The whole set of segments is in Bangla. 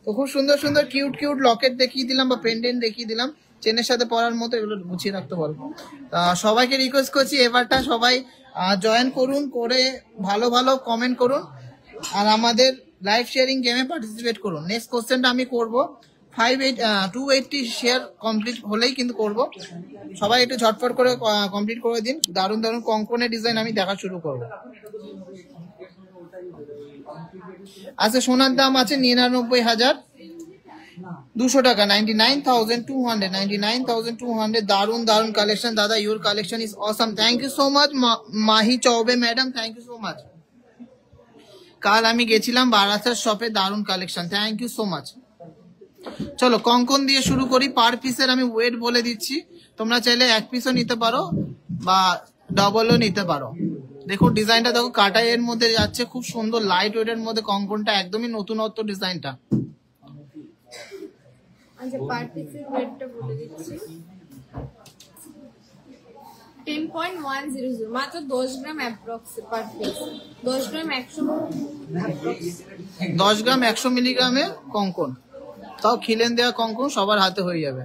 তো খুব সুন্দর সুন্দর কিউট কিউট লকেট দেখিয়ে দিলাম বা পেন্ডেন্ট দেখিয়ে দিলাম, চেনের সাথে পরার মতো, এগুলো গুছিয়ে রাখতে বলবো। সবাইকে রিকোয়েস্ট করছি এবারটা সবাই জয়েন করুন, করে ভালো ভালো কমেন্ট করুন আর আমাদের লাইভ শেয়ারিং গেমে পার্টিসিপেট করুন। নেক্সট কোশ্চেনটা আমি করবো 280 শেয়ার কমপ্লিট হলেই কিন্তু করব। সবাই একটু ঝটফট করে কমপ্লিট করে দিন। দারুণ দারুণ কঙ্কনের ডিজাইন আমি দেখা শুরু করব। আচ্ছা, সোনার দাম আছে 99,200 টাকা, 99,200। দারুণ দারুণ কালেকশন দাদা, your collection is awesome. Thank you so much Mahi Choubey madam, thank you so much. কাল আমি গেছিলাম বারাসার শপে, দারুণ collection, thank you so much. চলো কঙ্কন দিয়ে শুরু করি। পার পিসের আমি ওয়েট বলে দিচ্ছি, তোমরা চাইলে এক পিসও নিতে পারো বা ডবলও নিতে পারো। দেখো ডিজাইনটা দেখো, কাটাই এর মধ্যে যাচ্ছে, খুব সুন্দর লাইট ওয়েট এর মধ্যে কঙ্কনটা, একদমই নতুনত্ব ডিজাইনটা। আচ্ছা, পার পিসের ওয়েটটা বলে দিচ্ছি 10.100, মাত্র 10 গ্রাম অ্যাপ্রক্স পার পিস। 10 গ্রাম 100 মিলিগ্রামের কঙ্কন, তাও খিলেন দেওয়া কঙ্কন, সবার হাতে হয়ে যাবে।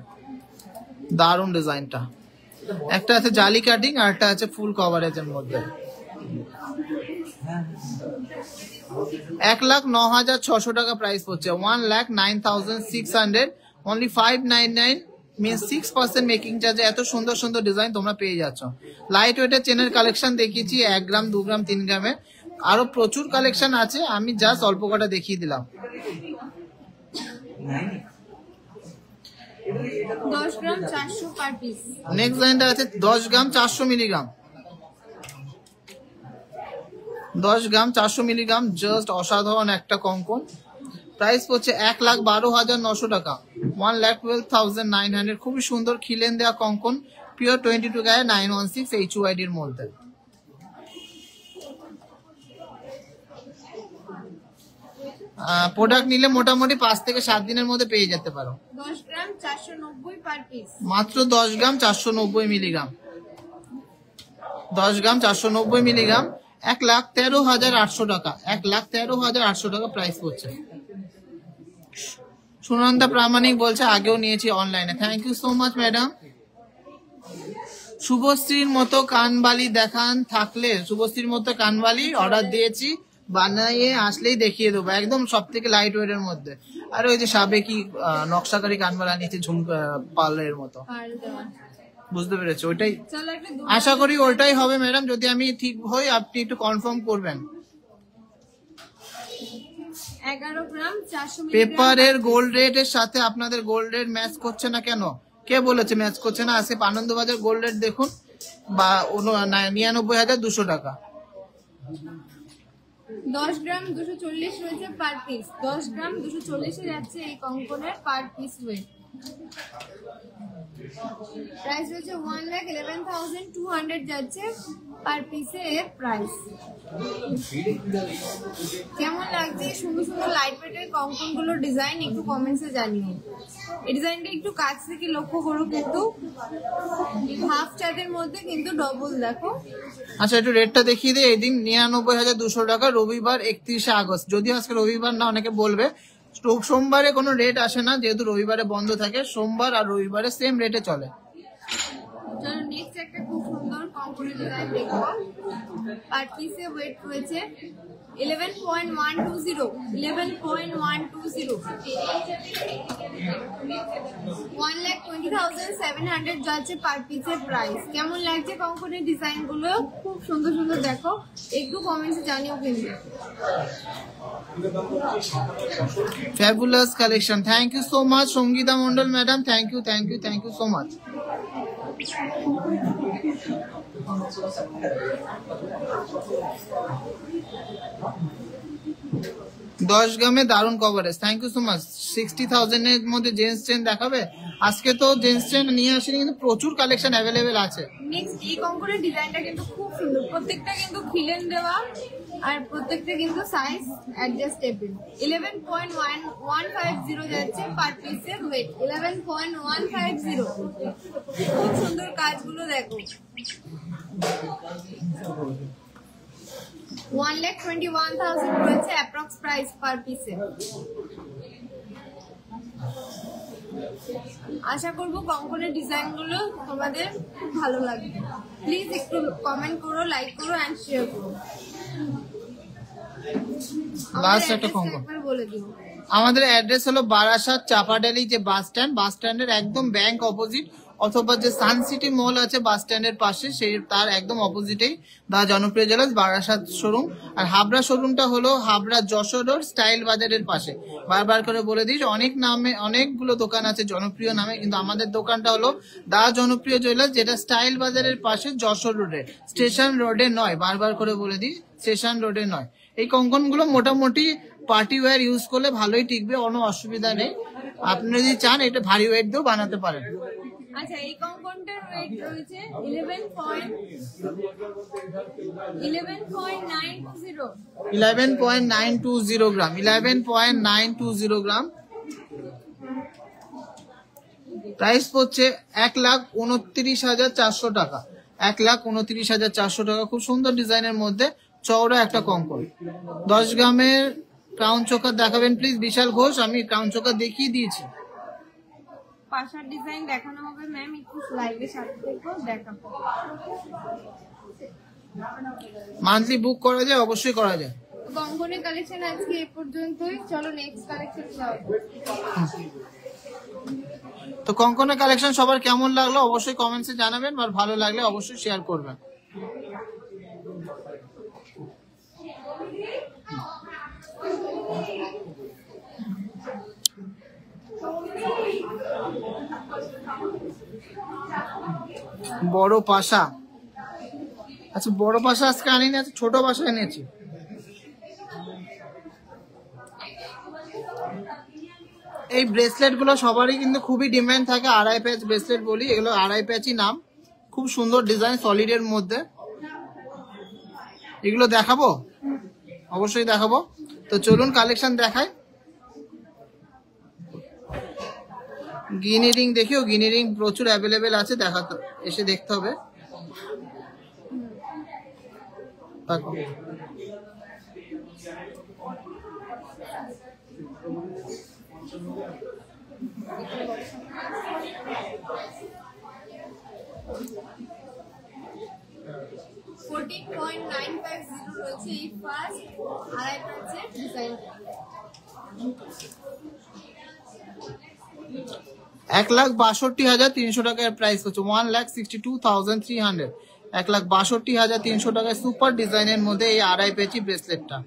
দারুণ ডিজাইনটা, একটা আছে জালি কাটিং আর একটা আছে ফুল কভারেজের মধ্যে। 1,09,600 টাকা প্রাইস পড়ছে, 1,09,600, অনলি 599 মিনস 6% মেকিং চার্জে এত সুন্দর সুন্দর ডিজাইন তোমরা পেয়ে যাচ্ছ। লাইট ওয়েটের চেনের কালেকশন দেখিয়েছি 1 গ্রাম 2 গ্রাম 3 গ্রামের, আরো প্রচুর কালেকশন আছে, আমি জাস্ট অল্প কটা দেখিয়ে দিলাম। 10 গ্রাম 400 পার পিস। নেক্সট ডিজাইনটা আছে 10 গ্রাম 400 মিলিগ্রাম, 10 গ্রাম 400 মিলিগ্রাম, জাস্ট অসাধারণ একটা কঙ্কন। প্রাইস পড়ছে 1,12,900 টাকা, 1,12,900। খুবই সুন্দর খিলেন দেওয়া কঙ্কন, পিওর 22 গায়ে 916 HUID এর মধ্যে। প্রোডাক্ট নিলে মোটামুটি 5 থেকে 7 দিনের মধ্যে পেয়ে যেতে পারো। 10 গ্রাম 490 পার পিস, মাত্র 10 গ্রাম 490 মিলিগ্রাম, 10 গ্রাম 490 মিলিগ্রাম, 1,13,800 টাকা, 1,13,800 টাকা প্রাইস পড়ছে। সুনন্দা প্রামাণিক বলছে আগেও নিয়েছি অনলাইনে, thank you so much madam. শুভশ্রীর মতো কানবালি দেখান থাকলে, শুভশ্রীর মতো কানবালি অর্ডার দিয়েছি, বানিয়ে আসলেই দেখিয়ে দেবো, একদম সব থেকে লাইট ওয়েট এর মধ্যে। আর ওই যে সাবেকি নকশাকারী কানবালা নিচে ঝুমকা পার্লের মতো, বুঝতে পেরেছো? ওইটাই আশা করি, ওইটাই হবে ম্যাডাম। যদি আমি ঠিক হই আপনি একটু কনফার্ম করবেন। 11 গ্রাম 400 মিলি। পেপারের গোল্ড রেট এর সাথে আপনাদের গোল্ড রেট ম্যাচ করছে না কেন? কে বলেছে ম্যাচ করছে না? আসে আনন্দবাজার গোল্ড রেট দেখুন, বা 99,200 টাকা। 10 গ্রাম 240 রয়েছে পার পিস, 10 গ্রাম 240 এ যাচ্ছে এই কঙ্কনের পার পিস ওয়েট। প্রাইস হচ্ছে 1,11,200 যাচ্ছে পার পিসের প্রাইস। কেমন লাগছে সুন্দর সুন্দর লাইট ওয়েটের কঙ্কন গুলোর ডিজাইন, একটু কমেন্টসে জানিও। এই ডিজাইনটা একটু কাছ থেকে লক্ষ্য করো, কিন্তু হাফ চাঁদের মধ্যে কিন্তু ডবল দেখো। আচ্ছা, একটু রেটটা দেখিয়ে দিই। এই দিন 99,200 টাকা, রবিবার 31শে আগস্ট। যদিও আজকে রবিবার না, অনেকে বলবে সোমবারে কোনো রেট আসে না, যেহেতু রবিবারে বন্ধ থাকে, সোমবার আর রবিবারে সেম রেটে চলে। চলো নেক্সট একটা খুব সুন্দর কঙ্কনের ডিজাইন দেখো। পার পিসে ওয়েট রয়েছে 11.120, 1,20,700 যাচ্ছে পার পিসের প্রাইস। কেমন লাগছে কঙ্কনের ডিজাইন গুলো? খুব সুন্দর সুন্দর দেখো, একটু কমেন্টসে জানিও কিন্তু। Fabulous collection, thank you so much Sangeeta Mondal madam, thank you thank you thank you so much. দশ গ্রামে দারুণ coverage, thank you so much. 60,000 এর মধ্যে জেন্টস চেন দেখাবে? আজকে তো জেন্টস চেন নিয়ে আসেনি, কিন্তু প্রচুর কালেকশন অ্যাভেলেবেল আছে। নেক্সট এই কঙ্কনের ডিজাইনটা কিন্তু খুব সুন্দর, প্রত্যেকটা কিন্তু খিলেন দেওয়া আর প্রত্যেকটা কিন্তু সাইজ অ্যাডজাস্টেবল। 11.150 যাচ্ছে পার পিসের ওয়েট, 11.150। খুব সুন্দর কাজগুলো দেখো। 1,21,000 রয়েছে অ্যাপ্রক্স প্রাইস পার পিসে। আশা করবো কঙ্কনের ডিজাইন গুলো তোমাদের খুব ভালো লাগবে। প্লিজ একটু কমেন্ট করো, লাইক করো এন্ড শেয়ার করো। লাস্ট একটা কঙ্কন একবার বলে দিও। আমাদের অ্যাড্রেস হলো বারাসাত চাপাডালি যে বাস স্ট্যান্ডের একদম ব্যাংক অপোজিট, অথবা যে সান সিটি মল আছে বাস স্ট্যান্ডের পাশে, সেই তার একদম অপোজিটেই দা জনপ্রিয় জুয়েলার্স বারাসাত শোরুম। আর হাবড়া শোরুমটা হলো হাবড়া যশোর রোড স্টাইল বাজারের পাশে। বারবার করে বলে দিস, অনেক নামে অনেকগুলো দোকান আছে জনপ্রিয় নামে, কিন্তু আমাদের দোকানটা হলো দা জনপ্রিয় জুয়েলার্স, যেটা স্টাইল বাজারের পাশে যশোর রোডে, স্টেশন রোডে নয়। বারবার করে বলে দিই, স্টেশন রোডে নয়। এই কঙ্কনগুলো মোটামুটি পার্টি ওয়্যার ইউজ করলে ভালোই টিকবে, কোনো অসুবিধা নেই। আপনি যদি চান এটা ভারী ওয়েট দিয়েও বানাতে পারেন। আচ্ছা, এই কঙ্কনটার ওয়েট রয়েছে 11.920 গ্রাম। 11.920 গ্রাম। প্রাইস পড়ছে 1,29,400 টাকা। 1,29,400 টাকা। খুব সুন্দর ডিজাইনের মধ্যে চওড়া একটা কঙ্কন। 10 গ্রামের ক্রাউন চোকার দেখাবেন প্লিজ বিশাল ঘোষ। আমি ক্রাউন চোকার দেখিয়ে দিয়েছি। পাশার ডিজাইন দেখানো হবে ম্যাম, একটু লাইভে সাথে দেখো, দেখাবো। মান্থলি বুক করা যায়, অবশ্যই করা যায়। কঙ্কনের কালেকশন আজকে এ পর্যন্তই। চলো নেক্সট কালেকশন যাও। তো কঙ্কনের কালেকশন সবার কেমন লাগলো অবশ্যই কমেন্টসে জানাবেন, আর ভালো লাগলে অবশ্যই শেয়ার করবেন। বড় পাশা, আচ্ছা বড় পাশা আজকে আনিনি, আচ্ছা ছোট পাশা এনেছি। এই ব্রেসলেট গুলো সবারই কিন্তু খুবই ডিমান্ড থাকে, আড়াই প্যাচ ব্রেসলেট বলি, এগুলো আড়াই প্যাচই নাম। খুব সুন্দর ডিজাইন সলিডের মধ্যে। এগুলো দেখাবো, অবশ্যই দেখাবো। তো চলুন কালেকশন দেখাই। গিনি রিং দেখিও, গিনি রিং প্রচুর অ্যাভেলেবেল আছে, দেখাতে এসে দেখতে হবে। রয়েছে এই ফার্স্ট আড়াই প্যাচের ডিজাইন। 1,62,300 টাকার প্রাইস হচ্ছে 1,62,300। 1,62,300 টাকায় সুপার ডিজাইনের মধ্যে এই আড়াই পেচি ব্রেসলেটটা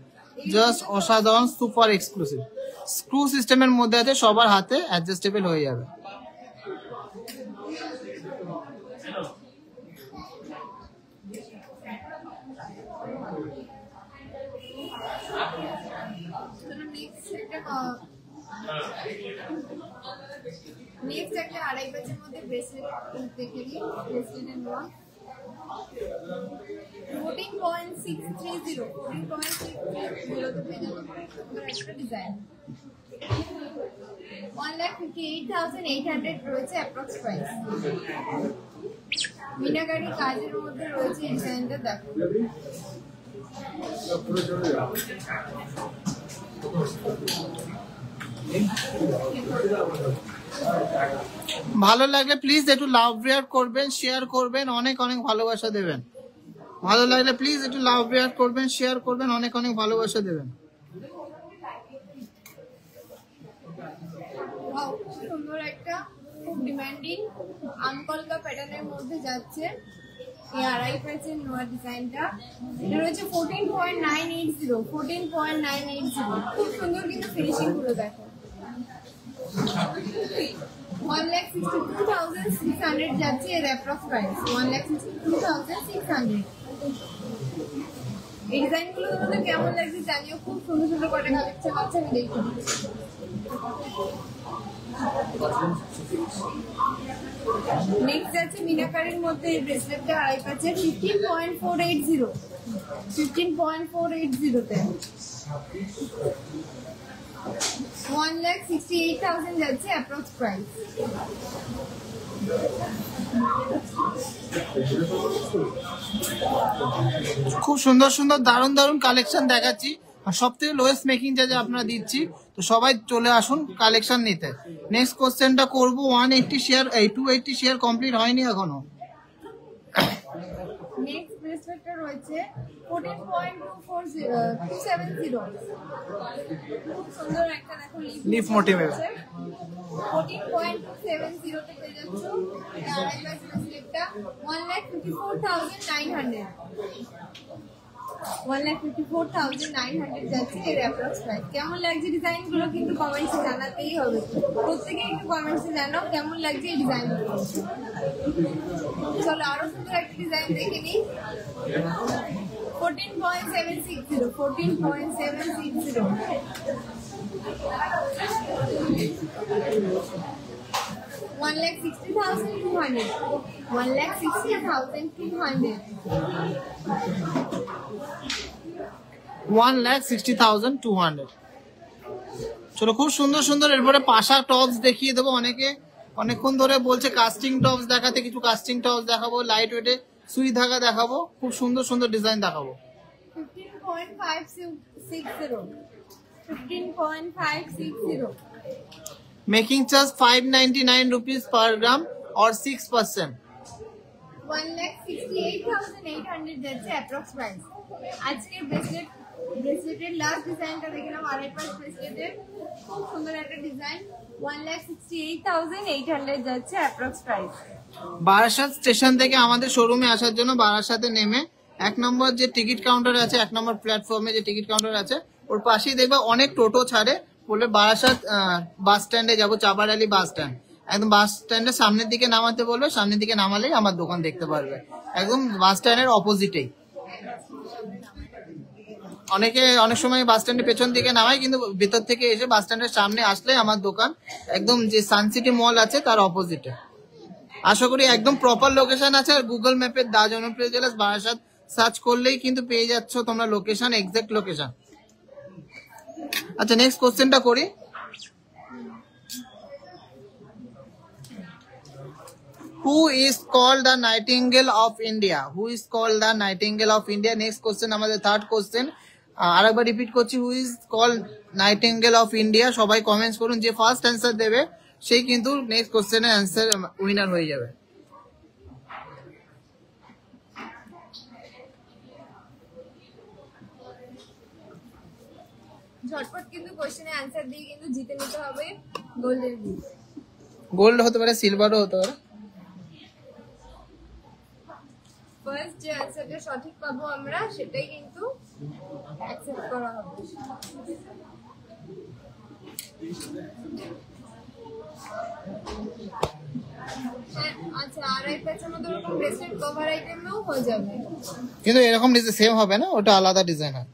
জাস্ট অসাধারণ, সুপার এক্সক্লুসিভ। স্ক্রু সিস্টেমের মধ্যে আছে, সবার হাতে অ্যাডজাস্টেবল হয়ে যাবে। নেক্সট একটা আড়াই প্যাচের মধ্যে ব্রেসলেট দেখে নিই। ব্রেসলেটের নোয়া 14.630 একটা ডিজাইন। 1,58,800 রয়েছে অ্যাপ্রক্স প্রাইস। মিনাকারি কাজের মধ্যে রয়েছে এই ডিজাইনটা, দেখো। ভালো লাগলে প্লিজ একটু লাভ রেয়ার করবেন, শেয়ার করবেন, অনেক অনেক ভালোবাসা দেবেন। ভালো লাগলে প্লিজ একটু লাভ রেয়ার করবেন, শেয়ার করবেন, অনেক অনেক ভালোবাসা দেবেন। সুন্দর একটা খুব ডিমান্ডিং আমকলকা প্যাটার্নের মধ্যে যাচ্ছে এই আড়াই প্যাচের নোয়া ডিজাইনটা। এটা রয়েছে 14.980। 14.980 খুব সুন্দর, কিন্তু ফিনিশিং গুলো দেখো। 1,62,600 যাচ্ছে এর অ্যাপ্রক্স প্রাইস। 1,62,600। এই ডিজাইনগুলো তোমাদের কেমন লাগছে জানিও। খুব সুন্দর সুন্দর কটা কালেকশন আছে, আমি দেখি। নেক্সট আছে মিনাকারির মধ্যে এই ব্রেসলেটটা আড়াই প্যাচের 15.480। 15.480 তে 1,68,000 যাচ্ছে অ্যাপ্রক্স প্রাইস। খুব সুন্দর সুন্দর দারুণ দারুণ কালেকশন দেখাচ্ছি। আর সব থেকে লোয়েস্ট মেকিং চার্জে আপনারা দিচ্ছি, তো সবাই চলে আসুন কালেকশন নিতে। নেক্সট কোশ্চেনটা করবো 180 শেয়ার 280 শেয়ার কমপ্লিট হয়নি এখনো। নেক্সট ব্রেসলেটটা রয়েছে 14.270 খুব সুন্দর একটা দেখো লিফ মোটিভে 14.270 তে পেয়ে যাচ্ছ এই আড়াই গজ ব্রেসলেটটা 1,54,900 1,54,900 যাচ্ছে এর অ্যাপ্রক্স প্রাইস। কেমন লাগছে ডিজাইন গুলো কিন্তু কমেন্টসে জানাতেই হবে, প্রত্যেকে একটু কমেন্টসে জানাও কেমন লাগছে এই ডিজাইন গুলো। চলো আরো সুন্দর একটা ডিজাইন দেখে নিই। 14.760 14.760 1,60,200 1,60,200 1,60,200। চলো খুব সুন্দর সুন্দর এরপরে পাশা টপস দেখিয়ে দেবো। অনেকক্ষণ ধরে বলছে কাস্টিং টপস দেখাতে, কিছু কাস্টিং টপস দেখাবো, লাইট ওয়েটে সুই ধাগা দেখাবো, খুব সুন্দর সুন্দর ডিজাইন দেখাবো। 15.560 making charge 599 rupees per gram or 6%। 1,68,800 যাচ্ছে অ্যাপ্রক্স প্রাইস। আজকের ব্রেসলেটের লাস্ট ডিজাইনটা দেখলাম আড়াই পাঁচ ব্রেসলেটের, খুব সুন্দর একটা ডিজাইন 1,68,800 যাচ্ছে অ্যাপ্রক্স প্রাইস। বারাসাত স্টেশন থেকে আমাদের শোরুমে আসার জন্য বারাসাতে নেমে 1 নম্বর যে টিকিট কাউন্টার আছে, 1 নম্বর প্ল্যাটফর্মে যে টিকিট কাউন্টার আছে ওর পাশেই দেখবা অনেক টোটো ছাড়ে, বলে বারাসাত বাস স্ট্যান্ডে যাবো, চাপাডালি বাস স্ট্যান্ড, একদম বাস স্ট্যান্ডের সামনের দিকে নামাতে বলবে, সামনের দিকে নামালেই আমার দোকান দেখতে পারবে, একদম বাস স্ট্যান্ডের অপোজিটেই। অনেক সময় বাস স্ট্যান্ডের পেছন দিকে নামায়, কিন্তু ভেতর থেকে এসে বাস স্ট্যান্ডের সামনে আসলে আমার দোকান একদম যে সানসিটি মল আছে তার অপোজিটে। আশা করি একদম প্রপার লোকেশন আছে, আর গুগল ম্যাপে দা জনপ্রিয় জেলাস বারাসাত সার্চ করলেই কিন্তু পেয়ে যাচ্ছ তোমরা লোকেশন, এক্সাক্ট লোকেশন। আচ্ছা নেক্সট কোশ্চেনটা করি। Who is called the Nightingale of India? Who is called the Nightingale of India? Next question আমাদের থার্ড কোশ্চেন। আরেকবার রিপিট করছি, who is called nightingale of India. সবাই কমেন্টস করুন, যে ফার্স্ট অ্যান্সার দেবে সেই কিন্তু নেক্সট কোশ্চেনের অ্যান্সার উইনার হয়ে যাবে। ঝটপট কিন্তু কোশ্চেনের অ্যানসার দিয়ে কিন্তু জিতে নিতে হবে গোল্ডের গিফট। গোল্ড হতে পারে, সিলভারও হতে পারে। ফার্স্ট যে অ্যানসারটা সঠিক পাবো আমরা সেটাই কিন্তু অ্যাকসেপ্ট করা হবে। আচ্ছা আড়াই প্যাচের মতো এরকম ব্রেসলেট কভার আইটেমেও হয়ে যাবে, কিন্তু এরকম সেম হবে না, ওটা আলাদা ডিজাইন হয়,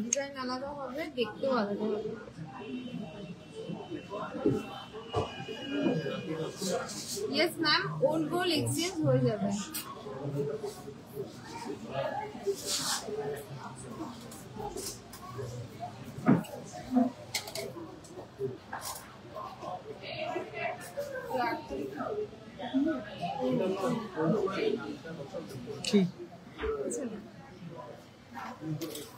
ডিজাইন আলাদা হবে, দেখতেও আলাদা হবে। Yes ma'am, old gold exchange হয়ে যাবে।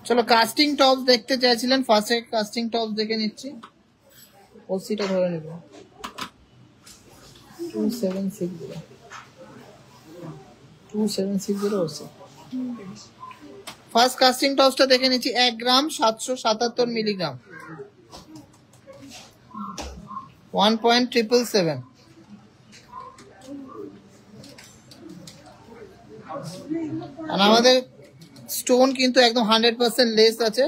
চলো কাস্টিং টপ দেখতে চাইছিলেন, ফার্স্টে কাস্টিং টপ দেখে নিচ্ছি। ওসিটা ধরে নেব 2760 ওসি। ফার্স্ট কাস্টিং টপসটা দেখে নিচ্ছি, 1 গ্রাম 777 মিলিগ্রাম, 1.777। আর আমাদের স্টোন কিন্তু একদম 100% লেস আছে।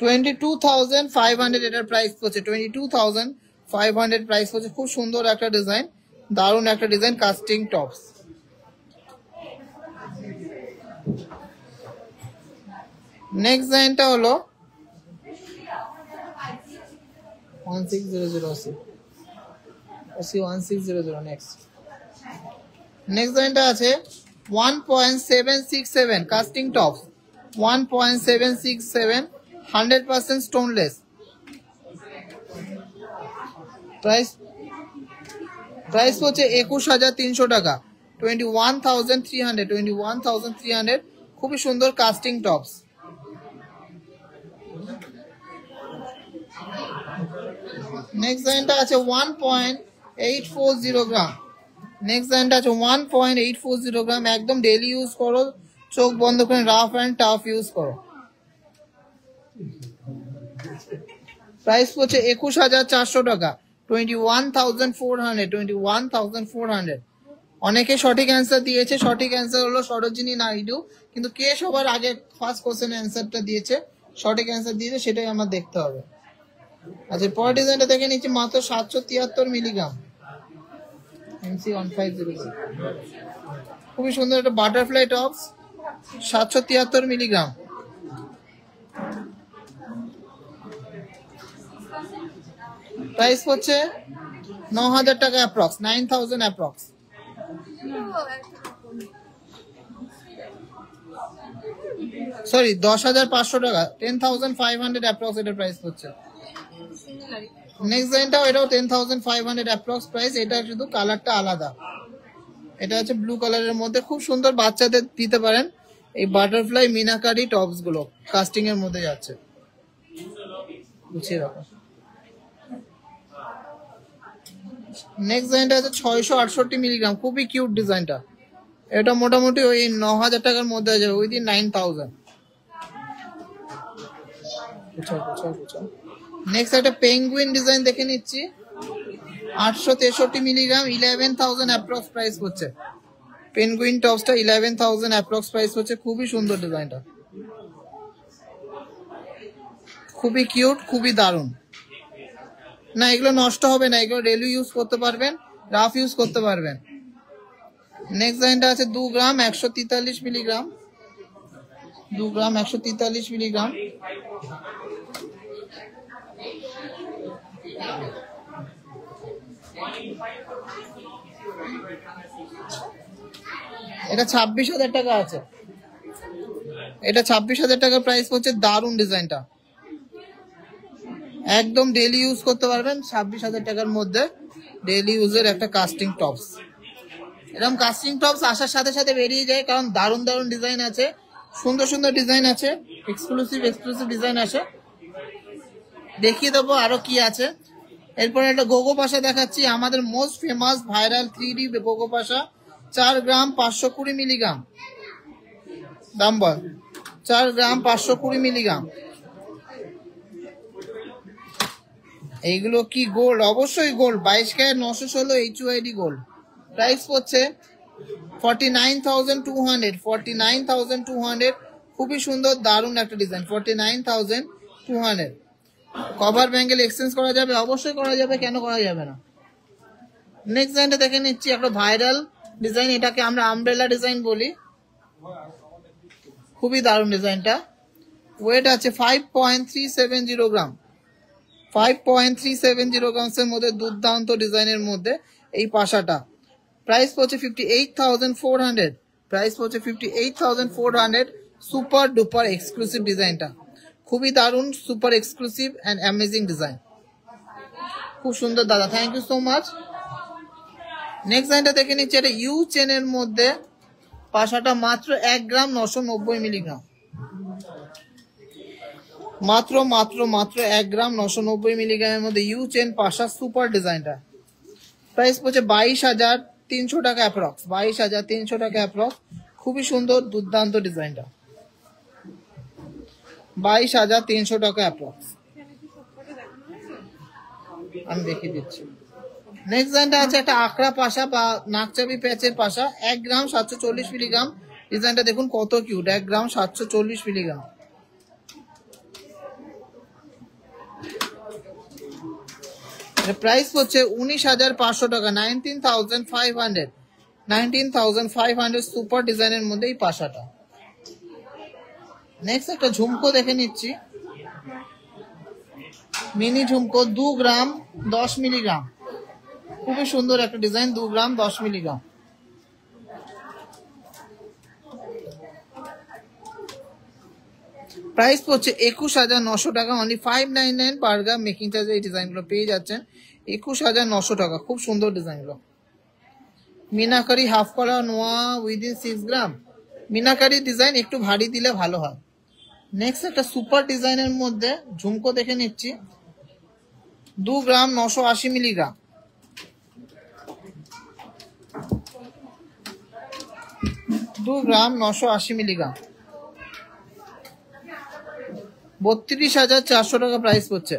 $22,500 এটার প্রাইস পড়ছে, 22,500 প্রাইস পড়ছে। খুব সুন্দর একটা ডিজাইন, দারুণ একটা ডিজাইন কাস্টিং টপস। নেক্সট ডিজাইনটা হলো 1600 OC 1600। নেক্সট ডিজাইনটা আছে 1.767 কাস্টিং টপস, 1.767 100% স্টোনলেস। প্রাইস প্রাইস হচ্ছে 21,300 টাকা, 21,300, খুবই সুন্দর কাস্টিং টপস। নেক্সট ডিজাইনটা আছে 1.840 গ্রাম। নেক্সট ডিজাইনটা আছে 1.840 গ্রাম, একদম ডেইলি ইউজ করো, চোখ বন্ধ করে রাফ অ্যান্ড টাফ ইউজ করো। প্রাইস হচ্ছে 21,400 টাকা, 21,400। অনেকে সঠিক অ্যান্সার দিয়েছে, সঠিক অ্যান্সার হলো সরোজিনী নাইডু, কিন্তু কে সবার আগে ফার্স্ট কোশ্চেন অ্যান্সারটা দিয়েছে, সঠিক অ্যান্সার দিয়েছে, সেটাই আমার দেখতে হবে। আচ্ছা, পরের ডিজাইনটা দেখে নিচ্ছি, মাত্র 773 মিলিগ্রাম, MC1506, খুবই সুন্দর একটা বাটারফ্লাই টপস, 773 মিলিগ্রাম। প্রাইস হচ্ছে 9,000 টাকা অ্যাপ্রক্স, 9,000 অ্যাপ্রক্স। সরি, 10,500 টাকা, 10,500 অ্যাপ্রক্স এটার প্রাইস হচ্ছে। নেক্সট ডিজাইনটাও এটাও 10,500 অ্যাপ্রক্স প্রাইস, এটা শুধু কালারটা আলাদা। এটা হচ্ছে ব্লু কালারের মধ্যে, খুব সুন্দর, বাচ্চাদের দিতে পারেন। এই বাটারফ্লাই মিনাকারি টপস গুলো কাস্টিং এর মধ্যে যাচ্ছে, গুছিয়ে রাখো। নেক্সট ডিজাইনটা আছে 668 মিলিগ্রাম, খুবই কিউট ডিজাইনটা। এটা মোটামুটি ওই 9,000 টাকার মধ্যে আছে, উইদিন 9,000। নেক্সট একটা পেঙ্গুইন ডিজাইন দেখে নিচ্ছি, 863 মিলিগ্রাম, 11,000 অ্যাপ্রক্স প্রাইস হচ্ছে। পেঙ্গুইন টপসটা 11,000 অ্যাপ্রক্স প্রাইস হচ্ছে, খুবই সুন্দর ডিজাইনটা, খুবই কিউট, খুবই দারুণ। না, এগুলো নষ্ট হবে না, এগুলো ডেলি ইউজ করতে পারবেন, রাফ ইউজ করতে পারবেন। নেক্সট ডিজাইনটা আছে 2 গ্রাম 143 মিলিগ্রাম, 2 গ্রাম 143 মিলিগ্রাম। এটা 26,000 টাকা আছে, এটা 26,000 টাকা প্রাইস হচ্ছে। দারুণ ডিজাইনটা, একদম ডেলি ইউজ করতে পারবেন, 26,000 টাকার মধ্যে ডেলি ইউজের একটা কাস্টিং টপস। এরকম কাস্টিং টপস আসার সাথে সাথে বেরিয়ে যায়, কারণ দারুণ দারুণ ডিজাইন আছে, সুন্দর সুন্দর ডিজাইন আছে, এক্সক্লুসিভ ডিজাইন আছে। দেখিয়ে দেবো আরো কি আছে। এরপরে একটা গোগো পাশা দেখাচ্ছি, আমাদের মোস্ট ফেমাস ভাইরাল 3D গোগো পাশা, 4 গ্রাম 520 মিলিগ্রাম। দাম বল, 4 গ্রাম 520 মিলিগ্রাম। এইগুলো কি গোল্ড? অবশ্যই gold, 22 carat 916 HUID gold. Price হচ্ছে 49,200, খুবই সুন্দর দারুণ একটা ডিজাইন, 49,200। কভার ব্যাঙ্গেল এক্সচেঞ্জ করা যাবে, অবশ্যই করা যাবে, কেন করা যাবে না। নেক্সট ডিজাইনটা দেখে নিচ্ছি, একটা ভাইরাল ডিজাইন, এটাকে আমরা আমব্রেলা ডিজাইন বলি, খুবই দারুণ ডিজাইনটা। ওয়েট আছে 5.370 গ্রাম, 5.370 গ্রামসের মধ্যে দুর্দান্ত ডিজাইনের মধ্যে এই পাশাটা। প্রাইস পড়ছে 58,400, প্রাইস পড়ছে 58,400। সুপার ডুপার এক্সক্লুসিভ ডিজাইনটা, খুবই দারুণ, super exclusive and amazing design, খুব সুন্দর দাদা, thank you so much. Next ডিজাইনটা দেখে নিচ্ছি, এটা ইউ চেনের মধ্যে পাশাটা, মাত্র 1 গ্রাম 990 মিলিগ্রাম, মাত্র 1 গ্রাম 990 মিলিগ্রামের মধ্যে ইউ চেন পাশা, সুপার ডিজাইনটা। প্রাইস পড়ছে 22,300 টাকা অ্যাপ্রক্স, 22,300 টাকা অ্যাপ্রক্স, খুবই সুন্দর দুর্দান্ত ডিজাইনটা, 22,300 টাকা অ্যাপ্রক্স। আমি দেখিয়ে দিচ্ছি। নেক্সট ডিজাইনটা আছে একটা আখড়া পাশা বা নাকচাবি প্যাচের পাশা, 1 গ্রাম 740 মিলিগ্রাম। ডিজাইনটা দেখুন কত কিউট, 1 গ্রাম 740 মিলিগ্রাম। প্রাইস হচ্ছে 19,500 টাকা, 19,500, সুপার ডিজাইনের মধ্যে এই পাশাটা। নেক্সট একটা ঝুমকো দেখে নিচ্ছি, মিনি ঝুমকো, 2 গ্রাম 10 মিলিগ্রাম, খুবই সুন্দর একটা ডিজাইন, 2 গ্রাম 10 মিলিগ্রাম। প্রাইস পড়ছে 21,900 টাকা, অনলি 599 পার গ্রাম মেকিং চার্জে এই ডিজাইনগুলো পেয়ে যাচ্ছেন, 21,900 টাকা, খুব সুন্দর ডিজাইনগুলো। মিনাকারি হাফ করা নোয়া উইদিন 6 গ্রাম। মিনাকারি ডিজাইন একটু ভারী দিলে ভালো হয়। নেক্সট একটা সুপার ডিজাইনের মধ্যে ঝুমকো দেখে নিচ্ছি, 2 গ্রাম 980 মিলিগ্রাম। 2 গ্রাম 980 মিলিগ্রাম, 32,400 টাকা প্রাইস পড়ছে।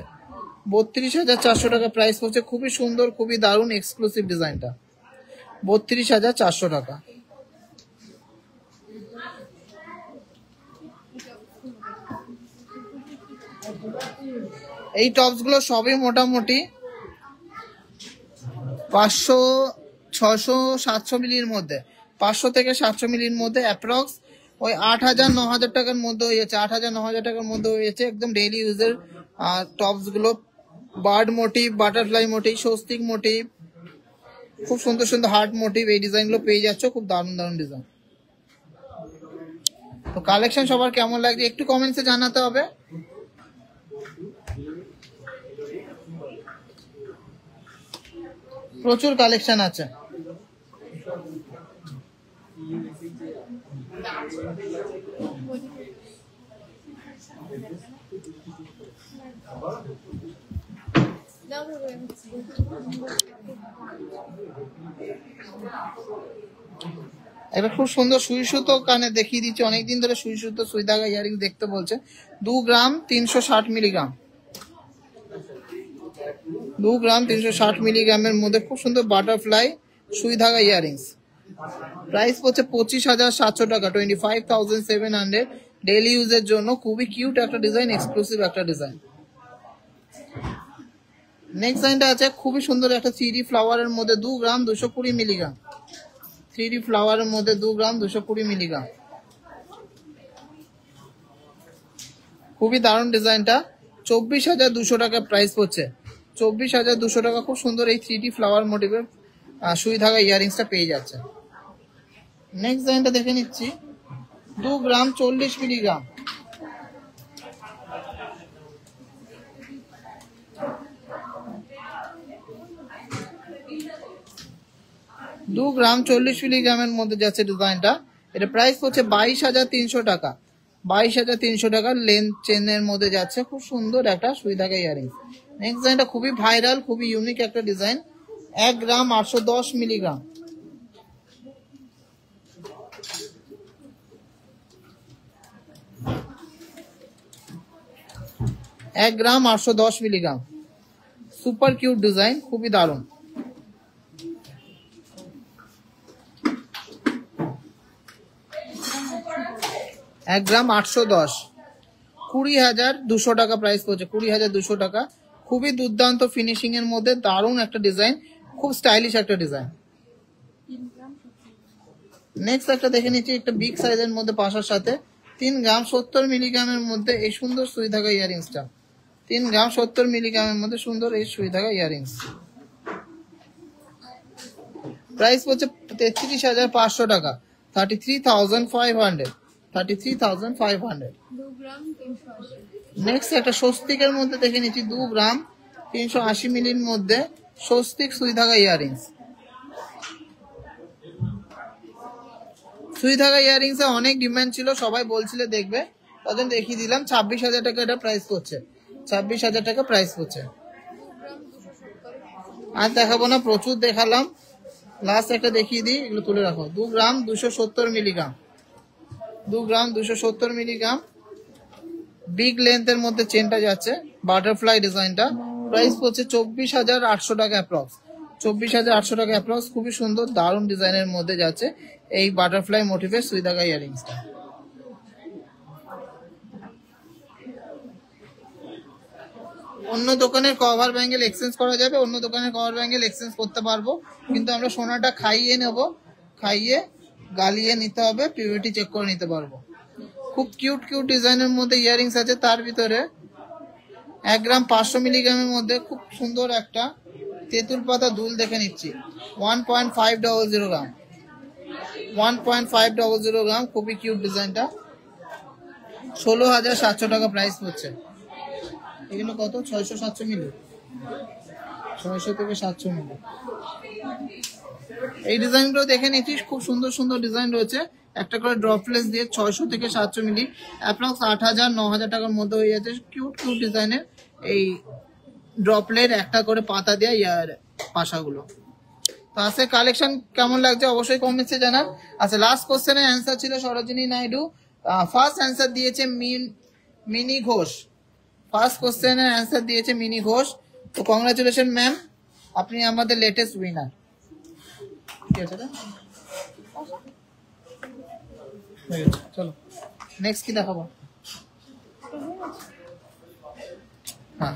32,400 টাকা প্রাইস পড়ছে। খুবই সুন্দর, খুবই দারুণ এক্সক্লুসিভ ডিজাইনটা, 32,400 টাকা। এই টপস গুলো সবই মোটামুটি 500, 600, 700 মিলির মধ্যে, 500 থেকে 700 মিলির মধ্যে অ্যাপ্রক্স ওই 8,000, 9,000 টাকার মধ্যে হয়েছে। 8,000, 9,000 টাকার মধ্যে হয়েছে। একদম ডেইলি ইউজের টপস গুলো, বার্ড মোটিভ, বাটারফ্লাই মোটিভ, স্বস্তিক মোটিভ, খুব সুন্দর সুন্দর হার্ট মোটিভ, এই ডিজাইন গুলো পেয়ে যাচ্ছে। খুব দারুণ দারুণ ডিজাইন। তো কালেকশন সবার কেমন লাগছে একটু কমেন্টসে জানাতে হবে। প্রচুর কালেকশন আছে। এবার খুব সুন্দর সুই সুতো কানে দেখিয়ে দিচ্ছি, অনেকদিন ধরে সুই সুতো সুই ধাগা ইয়ারিং দেখতে বলছে। 2 গ্রাম 360 মিলিগ্রাম, 2 গ্রাম 360 মিলিগ্রামের মধ্যে খুব সুন্দর বাটারফ্লাই সুই ধাগা ইয়ারিংস। প্রাইস পড়ছে 25,700 টাকা, 25,700 ডেইলি ইউজের জন্য। খুবই কিউট একটা ডিজাইন, এক্সক্লুসিভ একটা ডিজাইন। নেক্সট ডিজাইনটা আছে খুবই সুন্দর একটা 3D ফ্লাওয়ারের মধ্যে, 2 গ্রাম 220 মিলিগ্রাম। 3D ফ্লাওয়ারের মধ্যে 2 গ্রাম 220 মিলিগ্রাম, খুবই দারুণ ডিজাইনটা। 24,200 টাকা প্রাইস পড়ছে। 24,200 টাকা খুব সুন্দর এই 3D ফ্লাওয়ার মোটিভের সুই ধাগা ইয়ারিংসটা পেয়ে যাচ্ছে। নেক্সট ডিজাইনটা দেখে নিচ্ছি, 2 গ্রাম 40 মিলিগ্রাম, 2 গ্রাম 40 মিলিগ্রামের মধ্যে যাচ্ছে ডিজাইনটা। এটা প্রাইস পড়ছে 22,300 টাকা। 22,300 টাকা লেন্থ চেনের মধ্যে যাচ্ছে। খুব সুন্দর একটা সুই ধাগা ইয়ারিং। নেক্সট ডিজাইনটা খুবই ভাইরাল, খুবই ইউনিক একটা ডিজাইন, 1 গ্রাম 810 মিলিগ্রাম, 1 গ্রাম 810 মিলিগ্রাম। সুপার কিউট ডিজাইন, খুবই দারুণ। 1 গ্রাম 810, 20,200 টাকা প্রাইস পড়ছে। 20,200 টাকা, খুবই দুর্দান্ত ফিনিশিং এর মধ্যে দারুণ একটা ডিজাইন, খুব স্টাইলিশ একটা ডিজাইন। নেক্সট একটা দেখে নিচ্ছি, একটা বিগ সাইজের মধ্যে পাশার সাথে 3 গ্রাম 70 মিলিগ্রামের মধ্যে এই সুন্দর সুই ধাগা ইয়ারিংসটা। 3 গ্রাম 70 মিলিগ্রামের মধ্যে সুন্দর এই সুই ধাগা ইয়ারিংস। প্রাইস পড়ছে 33,500 টাকা, 33,500, 33,500। নেক্সট একটা স্বস্তিকের মধ্যে দেখে নিচ্ছি, 2 গ্রাম 380 মিলির মধ্যে স্বস্তিক সুই ধাগা ইয়ারিংস। সুই ধাগা ইয়ারিংস এ অনেক ডিমান্ড ছিল, সবাই বলছিল দেখবে, তাদের দেখিয়ে দিলাম। 26,000 টাকা এটা প্রাইস পড়ছে। 26,000 টাকা প্রাইস পড়ছে। আর দেখাবো না, প্রচুর দেখালাম, লাস্ট একটা দেখিয়ে দিই, এগুলো তুলে রাখো। 2 গ্রাম 270 মিলিগ্রাম, 2 গ্রাম 270 মিলিগ্রাম, বিগ লেন্থের মধ্যে চেনটা যাচ্ছে, বাটারফ্লাই ডিজাইনটা। প্রাইস পড়ছে 24,800 টাকা অ্যাপ্রক্স। 24,800 টাকা অ্যাপ্রক্স। খুবই সুন্দর দারুণ ডিজাইনের মধ্যে যাচ্ছে এই বাটারফ্লাই মোটিভের সুই ধাগা ইয়ারিংসটা। অন্য দোকানের কভার ব্যাঙ্গেল এক্সচেঞ্জ করা যাবে, অন্য দোকানের কভার ব্যাঙ্গেল এক্সচেঞ্জ করতে পারবো, কিন্তু আমরা সোনাটা খাইয়ে নেব, খাইয়ে গালিয়ে নিতে হবে, পিউরিটি চেক করে নিতে পারবো। খুব কিউট কিউট ডিজাইনের মধ্যে ইয়ারিংস আছে, তার ভিতরে 1 গ্রাম 500 মিলিগ্রামের মধ্যে খুব সুন্দর একটা তেঁতুল পাতা দুল দেখে নিচ্ছি, 1.500 গ্রাম, 1.500 গ্রাম। খুবই কিউট ডিজাইনটা, 16,700 টাকা প্রাইস পড়ছে। এগুলো কত? 600-700 মিলি, 600 থেকে 700 মিলি। এই ডিজাইনগুলো দেখে নিচ্ছি, খুব সুন্দর সুন্দর ডিজাইন রয়েছে। একটা করে ড্রপলেস দিয়ে 600 থেকে 700 মিলি, অ্যাপ্রক্স 8000 9000 টাকার মধ্যে হয়ে যাচ্ছে। কিউট কিউট ডিজাইনের এই ড্রপলেট একটা করে পাতা দেওয়া ইয়ার পাশাগুলো। তো আজকে কালেকশন কেমন লাগছে অবশ্যই কমেন্টসে জানান। আচ্ছা, লাস্ট কোশ্চেনের অ্যান্সার ছিল সরোজিনী নাইডু, ফার্স্ট অ্যান্সার দিয়েছে মিনি ঘোষ। ফার্স্ট কোশ্চেনের অ্যান্সার দিয়েছে মিনি ঘোষ। তো কংগ্রাচুলেশন ম্যাম, আপনি আমাদের লেটেস্ট উইনার। ঠিক আছে, চলো নেক্সট কি দেখাবো? হ্যাঁ,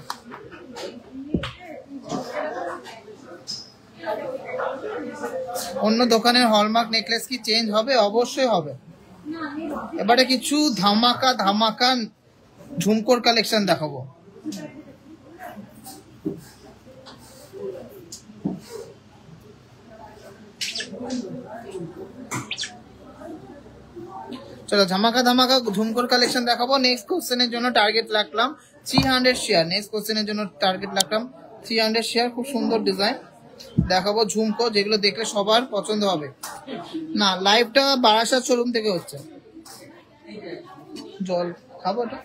অন্য দোকানের হলমার্ক নেকলেস কি চেঞ্জ হবে? অবশ্যই হবে। এবারে কিছু ধামাকা ধামাকা ঝুমকোর কালেকশন দেখাবো। চলো ধামাকা ধামাকা ঝুমকোর কালেকশন দেখাবো। নেক্সট কোশ্চেনের জন্য টার্গেট রাখলাম 300 শেয়ার। নেক্সট কোশ্চেনের জন্য টার্গেট রাখলাম 300 শেয়ার। খুব সুন্দর ডিজাইন দেখাবো ঝুমকো, যেগুলো দেখলে সবার পছন্দ হবে। না, লাইভটা বারাসাত শোরুম থেকে হচ্ছে। জল খাবো এটা।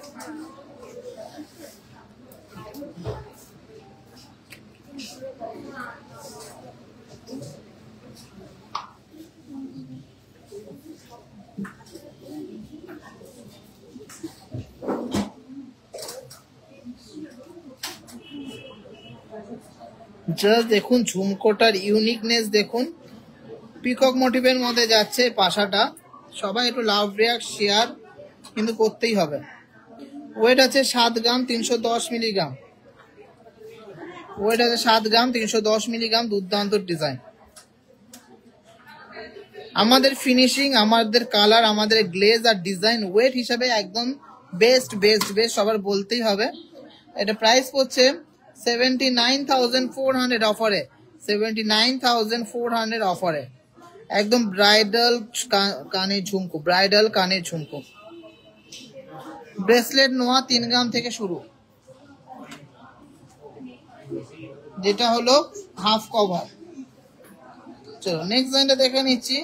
জাস্ট দেখুন ঝুমকোটার ইউনিকনেস দেখুন, পিকক মোটিভের মধ্যে যাচ্ছে পাশাটা। সবাই একটু লাভ রিয়াক্ট শেয়ার কিন্তু করতেই হবে। ওয়েট আছে 7 গ্রাম 310 মিলিগ্রাম। ওয়েট আছে 7 গ্রাম 310 মিলিগ্রাম। দুর্দান্ত ডিজাইন। আমাদের ফিনিশিং, আমাদের কালার, আমাদের গ্লেজ আর ডিজাইন ওয়েট হিসাবে একদম বেস্ট বেস্ট বেস্ট সবার বলতেই হবে। এটা প্রাইস পড়ছে 79,400 অফারে। 79,400 অফারে একদম ব্রাইডাল কানের ঝুমকো, ব্রাইডাল কানের ঝুমকো। ব্রেসলেট নোয়া 3 গ্রাম থেকে শুরু, যেটা হলো হাফ কভার। চলো নেক্সট ডিজাইনটা দেখে নিচ্ছি।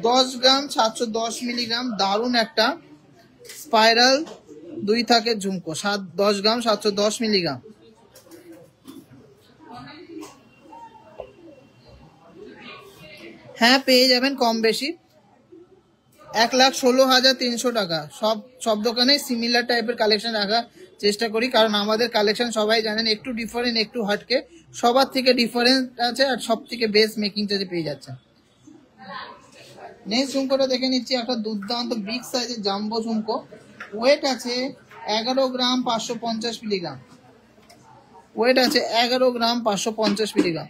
10 গ্রাম 710 মিলিগ্রাম, দারুণ একটা স্পাইরাল 2 থাকে ঝুমকো। 10 গ্রাম 710 মিলিগ্রাম। হ্যাঁ, পেয়ে যাবেন কম বেশি। 1,16,300 টাকা। সব দোকানে সিমিলার টাইপের কালেকশন রাখার চেষ্টা করি, কারণ আমাদের কালেকশন সবাই জানেন একটু ডিফারেন্ট, একটু হাটকে। সবার থেকে ডিফারেন্স আছে আর সব থেকে বেস্ট মেকিং চার্জে পেয়ে যাচ্ছে। নেক্সট ঝুমকোটা দেখে নিচ্ছি, একটা দুর্দান্ত বিগ সাইজের জাম্বো ঝুমকো। ওয়েট আছে 11 গ্রাম 550 মিলিগ্রাম। ওয়েট আছে 11 গ্রাম 550 মিলিগ্রাম।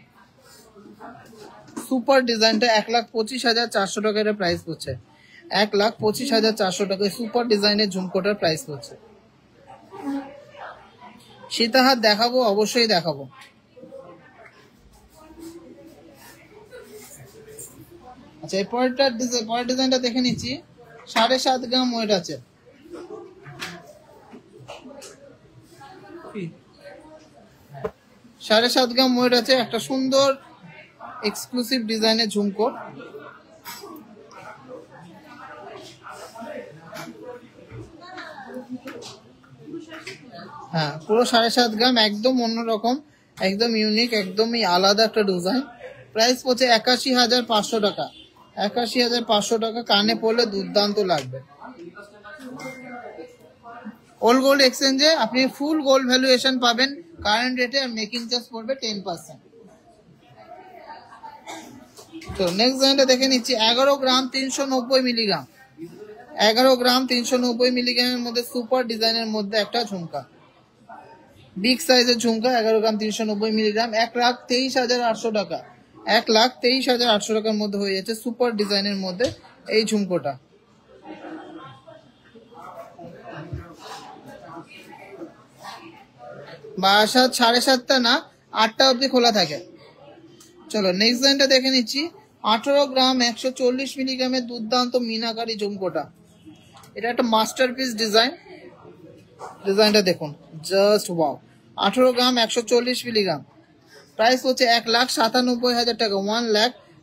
সুপার ডিজাইনটা 1,25,400 টাকা এর প্রাইস পড়ছে। 1,25,400 টাকায় সুপার ডিজাইনের ঝুমকোটার প্রাইস পড়ছে। সীতাহার দেখাবো, অবশ্যই দেখাবো। আচ্ছা, পরের ডিজাইনটা দেখে নিচ্ছি। 7.5 গ্রাম ওয়েট আছে। 7.5 গ্রাম ওয়েট আছে। একটা সুন্দর এক্সক্লুসিভ ডিজাইনের ঝুমকো। হ্যাঁ, পুরো 7.5 গ্রাম, একদম অন্যরকম, একদম ইউনিক, একদমই আলাদা একটা ডিজাইন। প্রাইস পড়ছে 81,500 টাকা। 81,500 টাকা। কানে পড়লে দুর্দান্ত লাগবে। ওল্ড গোল্ড এক্সচেঞ্জে আপনি ফুল গোল্ড ভ্যালুয়েশন পাবেন কারেন্ট রেটে, আর মেকিং চার্জ পড়বে 10%। তো নেক্সট ডিজাইনটা দেখে নিচ্ছি। 11 গ্রাম 390 মিলিগ্রাম। 11 গ্রাম 390 মিলিগ্রামের মধ্যে সুপার ডিজাইনের মধ্যে একটা ঝুমকা, বিগ সাইজের ঝুমকা। 11 গ্রাম 390 মিলিগ্রাম। 1,23,800 টাকা। 1,23,800 টাকার মধ্যে হয়ে যাচ্ছে সুপার ডিজাইনের মধ্যে এই ঝুমকোটা। বারাসাত 7:30টা না 8টা অবধি খোলা থাকে। চলো নেক্সট ডিজাইনটা দেখে নিচ্ছি। 18 গ্রাম 140 মিলিগ্রামের দুর্দান্ত মিনাকারি ঝুমকোটা। এটা একটা মাস্টারপিস ডিজাইন। ডিজাইনটা দেখুন, জাস্ট ওয়াও। 18 গ্রাম 140 মিলিগ্রাম। প্রাইস হচ্ছে 1,97,000 টাকা।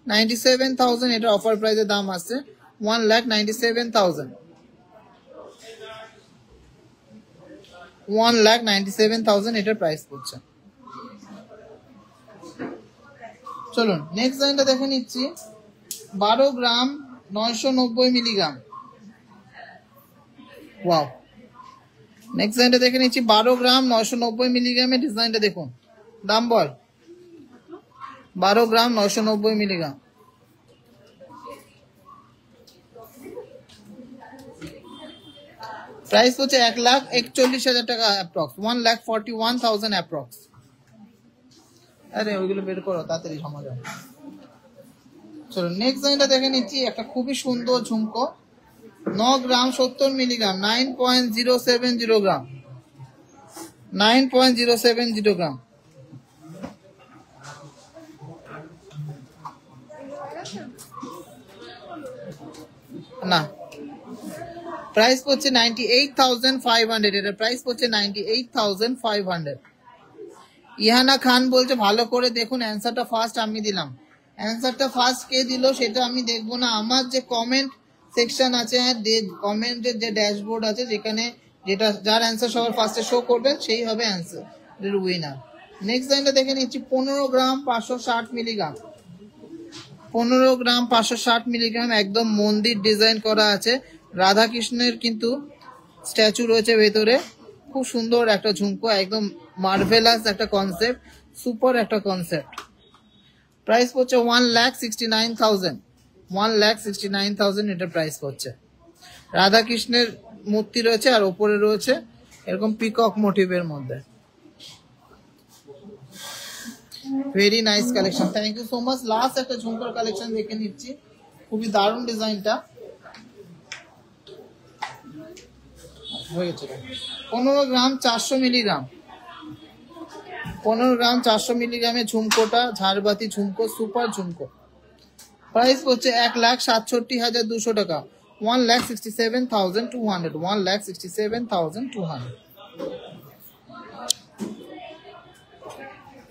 97,000 এটা অফার প্রাইসের দাম আছে 1,97,000 1,97,000 এটার প্রাইস পড়ছে। চলুন নেক্সট ডিজাইনটা দেখে নিচ্ছি 12 গ্রাম 990 মিলিগ্রাম। ওয়াও, নেক্সট ডিজাইনটা দেখে নিচ্ছি 12 গ্রাম 990 মিলিগ্রামের ডিজাইনটা দেখুন। দাম বল 12 গ্রাম 990 মিলিগ্রাম। প্রাইস হচ্ছে 1,41,000 টাকা অ্যাপ্রক্স 1,41,000 অ্যাপ্রক্স। আরে ওইগুলো বের করো তাড়াতাড়ি সমাজ। চলো নেক্সট ডিজাইনটা দেখে নিচ্ছি একটা খুবই সুন্দর ঝুমকো 9 গ্রাম 70 মিলিগ্রাম 9.070 গ্রাম 9.070 গ্রাম। না প্রাইস পড়ছে 98,500 এটা প্রাইস পড়ছে 98,500। ইহানা খান বলছে ভালো করে দেখুন অ্যান্সারটা ফার্স্ট আমি দিলাম। অ্যান্সারটা ফার্স্ট কে দিল সেটা আমি দেখবো না, আমার যে কমেন্ট সেকশন আছে কমেন্টের যে ড্যাশবোর্ড আছে যেখানে যেটা যার অ্যান্সার সবার ফার্স্টে শো করবে সেই হবে অ্যান্সার এর উইনার। নেক্সট লাইনটা দেখে নিচ্ছি 15 গ্রাম 560 মিলিগ্রাম 15 গ্রাম 560 মিলিগ্রাম একদম মন্দির ডিজাইন করা আছে, রাধা কৃষ্ণের কিন্তু স্ট্যাচু রয়েছে ভেতরে। খুব সুন্দর একটা ঝুমকো, একদম মার্ভেলাস একটা কনসেপ্ট, সুপার একটা কনসেপ্ট। প্রাইস পড়ছে 1,69,000 1,69,000 এটা প্রাইস পড়ছে। রাধা কৃষ্ণের মূর্তি রয়েছে আর ওপরে রয়েছে এরকম পিকক মোটিভের মধ্যে। Very nice collection, thank you so much. Last একটা ঝুমকার কালেকশন দেখে নিচ্ছি, খুবই দারুণ ডিজাইনটা হয়ে গেছে। 15 গ্রাম 400 মিলিগ্রাম 15 গ্রাম 400 মিলিগ্রামের ঝুমকোটা ঝাড়বাতি ঝুমকো, সুপার ঝুমকো। প্রাইস হচ্ছে 1,67,200 টাকা 1,67,200 1,67,200।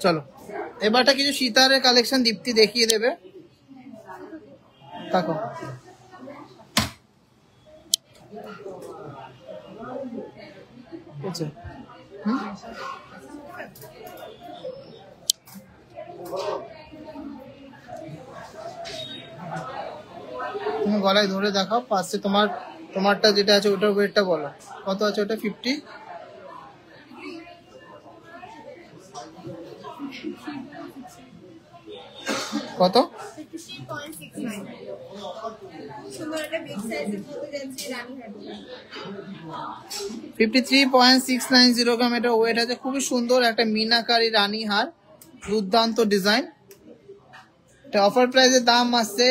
চলো এবারটা কিছু সিতারের কালেকশন দীপ্তি দেখিয়ে দেবে। দেখো আচ্ছা তুমি গলায় ধরে দেখাও পাশে তোমারটা যেটা আছে ওটার ওয়েটটা বলো কত আছে। ওটা 50 কত 53.690 গ্রাম এটা ওয়েট আছে। খুবই সুন্দর একটা মিনাকারি রানী হার, দুর্দান্ত ডিজাইন। এটা অফার প্রাইসের দাম আসছে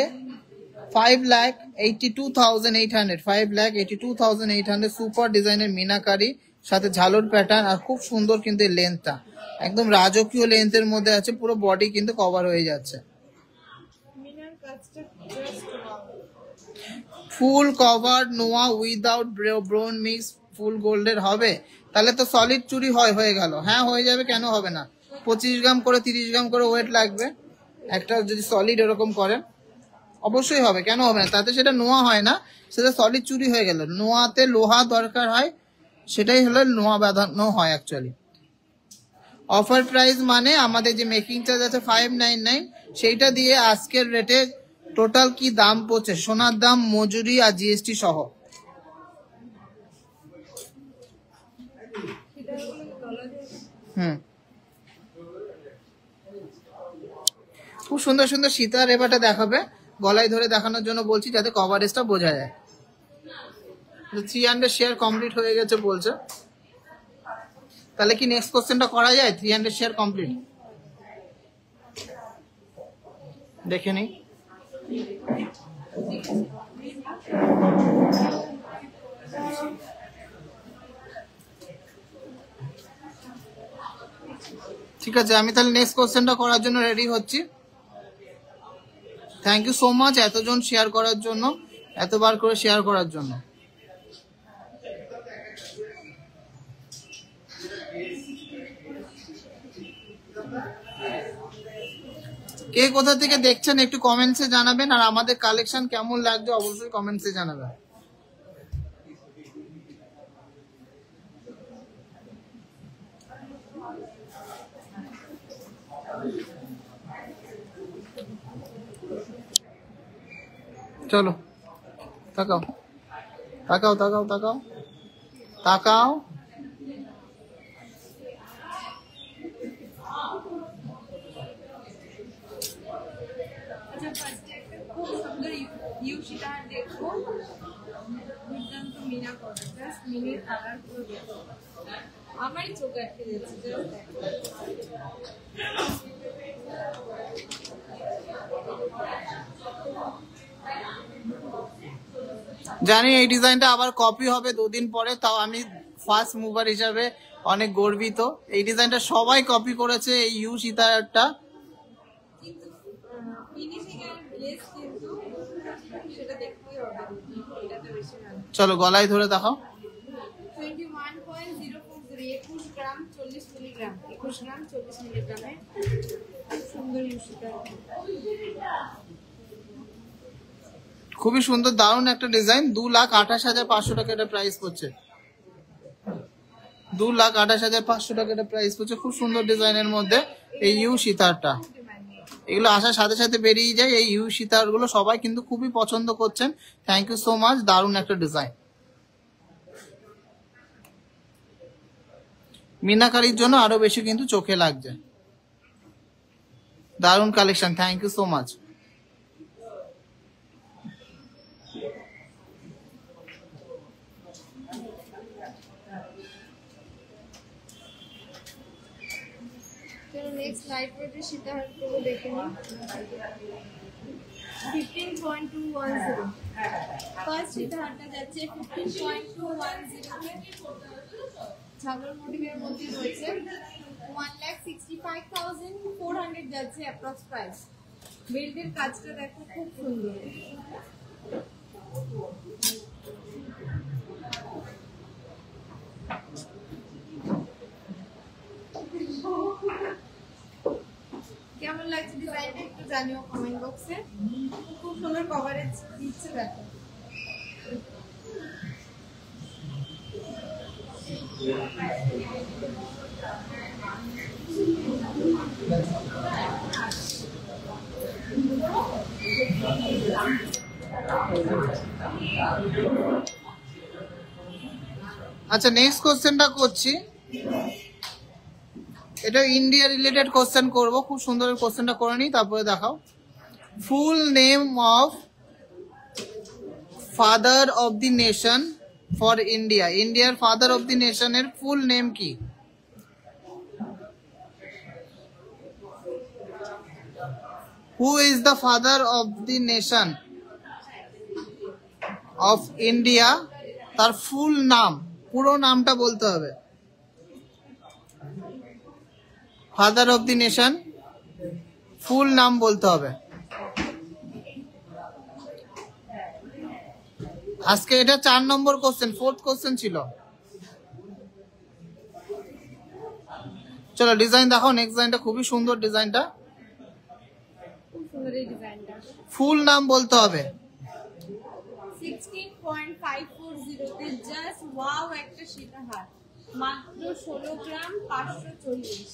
5,82,800 5,82,800। সুপার ডিজাইনের মিনাকারি সাথে ঝালর প্যাটার্ন আর খুব সুন্দর কিন্তু লেন্থটা একদম রাজকীয় লেন্থের মধ্যে আছে, পুরো বডি কিন্তু কভার হয়ে যাচ্ছে। ফুল কভার নোয়া উইদাউট ব্রাউন মিক্স ফুল গোল্ডের হবে তাহলে তো সলিড চুরি হয়ে গেল। হ্যাঁ হয়ে যাবে, কেন হবে না। 25 গ্রাম করে 30 গ্রাম করে ওয়েট লাগবে একটা, যদি সলিড এরকম করেন অবশ্যই হবে, কেন হবে না। তাতে সেটা নোয়া হয় না, সেটা সলিড চুরি হয়ে গেল। নোয়াতে লোহা দরকার হয়, সেটাই হলো নোয়া বাঁধানো হয় অ্যাকচুয়ালি। অফার প্রাইস মানে আমাদের যে মেকিং চার্জ আছে 599 সেইটা দিয়ে আজকের রেটে টোটাল কি দাম পড়ছে, সোনার দাম মজুরি আর জিএসটি সহ। খুব সুন্দর সুন্দর সীতার এবারটা দেখাবে, গলায় ধরে দেখানোর জন্য বলছি যাতে কভারেজটা বোঝা যায়। 300 শেয়ার কমপ্লিট হয়ে গেছে বলছে, তাহলে কি নেক্সট কোশ্চেনটা করা যায়। 300 শেয়ার কমপ্লিট দেখে নিই। ঠিক আছে, আমি তাহলে নেক্সট কোশ্চেনটা করার জন্য রেডি হচ্ছি। থ্যাংক ইউ সো মাচ এতজন শেয়ার করার জন্য, এতবার করে শেয়ার করার জন্য। কে কোথা থেকে দেখছেন একটু কমেন্টসে জানাবেন, আর আমাদের কালেকশন কেমন লাগছে অবশ্যই কমেন্টসে জানাবেন। চলো তাকাও তাকাও তাকাও তাকাও তাকাও। খুব সুন্দর ইউ সীতাহার দেখবো, দুর্দান্ত মিনা করা, জাস্ট মিনির কালার পুরো দেখো, আমারই চোখ আটকে যাচ্ছে। জানি এই ডিজাইনটা আবার কপি হবে দুদিন পরে, তাও আমি ফার্স্ট মুভার হিসাবে অনেক গর্বিত। এই ডিজাইনটা সবাই কপি করেছে, এই ইউ সীতাহারটা। চলো গলায় ধরে দেখাও। 21.040 21 গ্রাম 40 মিলিগ্রাম, 21 গ্রাম 40 মিলিগ্রামে সুন্দর ইউ সীতাহার। খুবই সুন্দর দারুণ একটা ডিজাইন। 2,28,500 টাকা এটা প্রাইস পড়ছে। 2,28,500 টাকা এটা প্রাইস পড়ছে। খুব সুন্দর ডিজাইনের মধ্যে এই ইউ সীতাহারটা, এগুলো আসার সাথে সাথে বেরিয়ে যায়। এই ইউ সীতাহার গুলো সবাই কিন্তু খুবই পছন্দ করছেন। থ্যাংক ইউ সো মাচ, দারুণ একটা ডিজাইন। মিনাকারির জন্য আরো বেশি কিন্তু চোখে লাগছে। দারুণ collection, thank you so much. Next light ওয়েটের সীতাহার গুলো দেখে নিই। 15.210 ফার্স্ট সীতাহারটা যাচ্ছে 15.210 ছাগল মোটিভের মধ্যে রয়েছে। 1,65,400 যাচ্ছে অ্যাপ্রক্স প্রাইস। বেল্টের কাজটা দেখো খুব সুন্দর। কেমন লাগছে ডিজাইনটা একটু জানিও কমেন্ট বক্সে। খুব সুন্দর কভারেজ দিচ্ছে দেখো। আচ্ছা নেক্সট কোশ্চেনটা করছি, এটা ইন্ডিয়া রিলেটেড কোশ্চেন করব। খুব সুন্দর কোশ্চেনটা করে নিই, তারপরে দেখাও। Full name of father of the nation for India. ইন্ডিয়ার ফাদার অফ দি নেশনের ফুল নেম কি? Who is the father of the nation of India? তার ফুল নাম, পুরো নামটা বলতে হবে। Father of the nation full নাম বলতে হবে। আজকে এটা 4 নম্বর কোশ্চেন, 4th কোশ্চেন ছিল। চলো ডিজাইন দেখো, নেক্সট ডিজাইনটা খুবই সুন্দর। ডিজাইনটা খুব সুন্দর এই ডিজাইনটা। ফুল নাম বলতে হবে। 16.540 তে জাস্ট ওয়াও একটা সীতাহার, মাত্র 16 গ্রাম 540।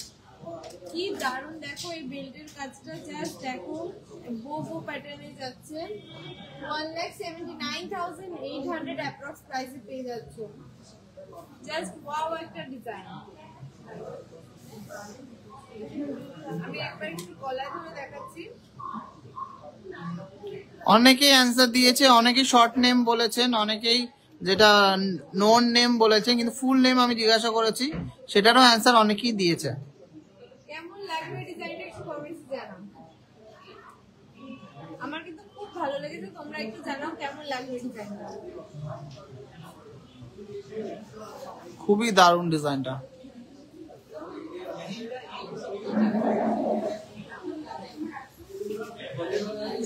কি দারুণ দেখো এই বেল্টের কাজটা, জাস্ট দেখো বো প্যাটার্নে যাচ্ছে। 1,79,800 অ্যাপ্রক্স প্রাইসে পেয়ে যাচ্ছ। জাস্ট ওয়াও একটা ডিজাইন। আমি একবার একটু গলা ধরে দেখাচ্ছি। অনেকেই অ্যান্সার দিয়েছে, অনেকেই শর্ট নেম বলেছেন, অনেকেই যেটা নোন নেম বলেছেন, কিন্তু ফুল নেম আমি জিজ্ঞাসা করেছি, সেটারও অ্যান্সার অনেকেই দিয়েছে। কেমন লাগবে ডিজাইনটা একটু কমেন্টস জানাও। আমার কিন্তু খুব ভালো লেগেছে, তোমরা একটু জানাও কেমন লাগবে ডিজাইনটা। খুবই দারুণ ডিজাইনটা।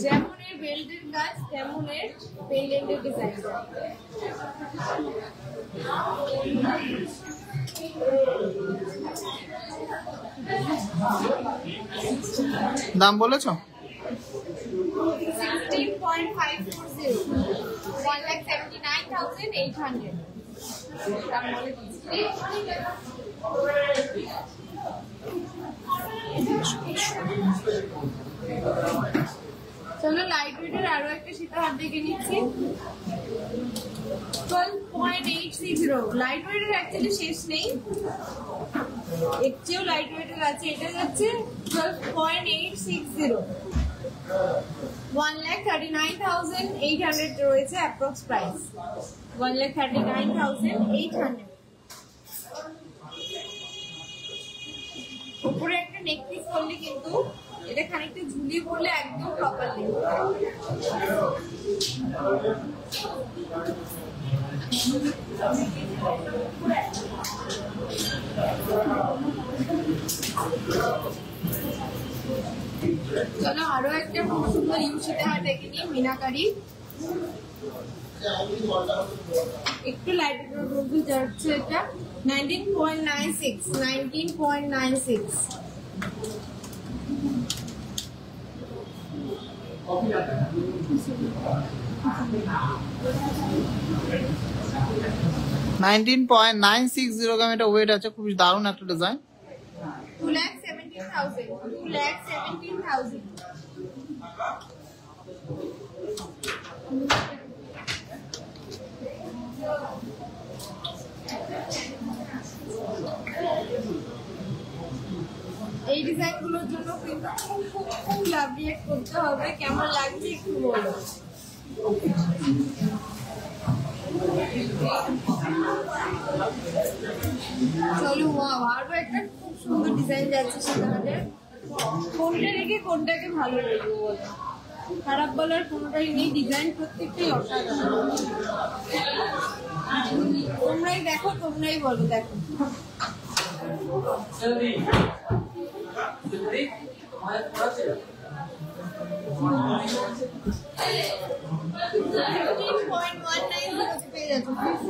যেমন এর বেল্টের কাজ তেমন এর পেন্ডেন্টের ডিজাইনটা। দাম বলেছো? 16.540, 1,79,800 দাম বলে দিচ্ছি। চলো লাইট ওয়েটের আরো একটা সীতাহার দেখে নিচ্ছি। 12.860, লাইট ওয়েটের অ্যাকচুয়ালি শেষ নেই, এর চেয়েও লাইট ওয়েটের আছে। এটা যাচ্ছে 12.860, 1,39,800 রয়েছে অ্যাপ্রক্স প্রাইস, 1,39,800। উপরে একটা নেকপিস করলে কিন্তু এটা খানিকটা ঝুলিয়ে পড়লে একদম প্রপারলি। চলো আরো একটা খুব সুন্দর ইউসিতে হার দেখে নিই, মিনাকারি। একটু লাইট মধ্যে যাচ্ছে এটা, 19.96, 19.96। 19.960 গ্রাম এটা ওয়েট আছে, খুব দারুণ একটা ডিজাইন। 2,17,000, 2,17,000। এই ডিজাইন গুলোর জন্য কিন্তু খুব লাভ রিয়েক্ট করতে হবে, কেমন লাগছে একটু বলো। চলো ওয়াও, আরো একটা খুব সুন্দর ডিজাইন যাচ্ছে সেখানে। কোনটা রেখে কোনটাকে ভালো লাগবে বলো, খারাপ বলার কোনোটাই নেই, ডিজাইন প্রত্যেকটাই অসাধারণ। তোমরাই দেখো, তোমরাই বলো। দেখো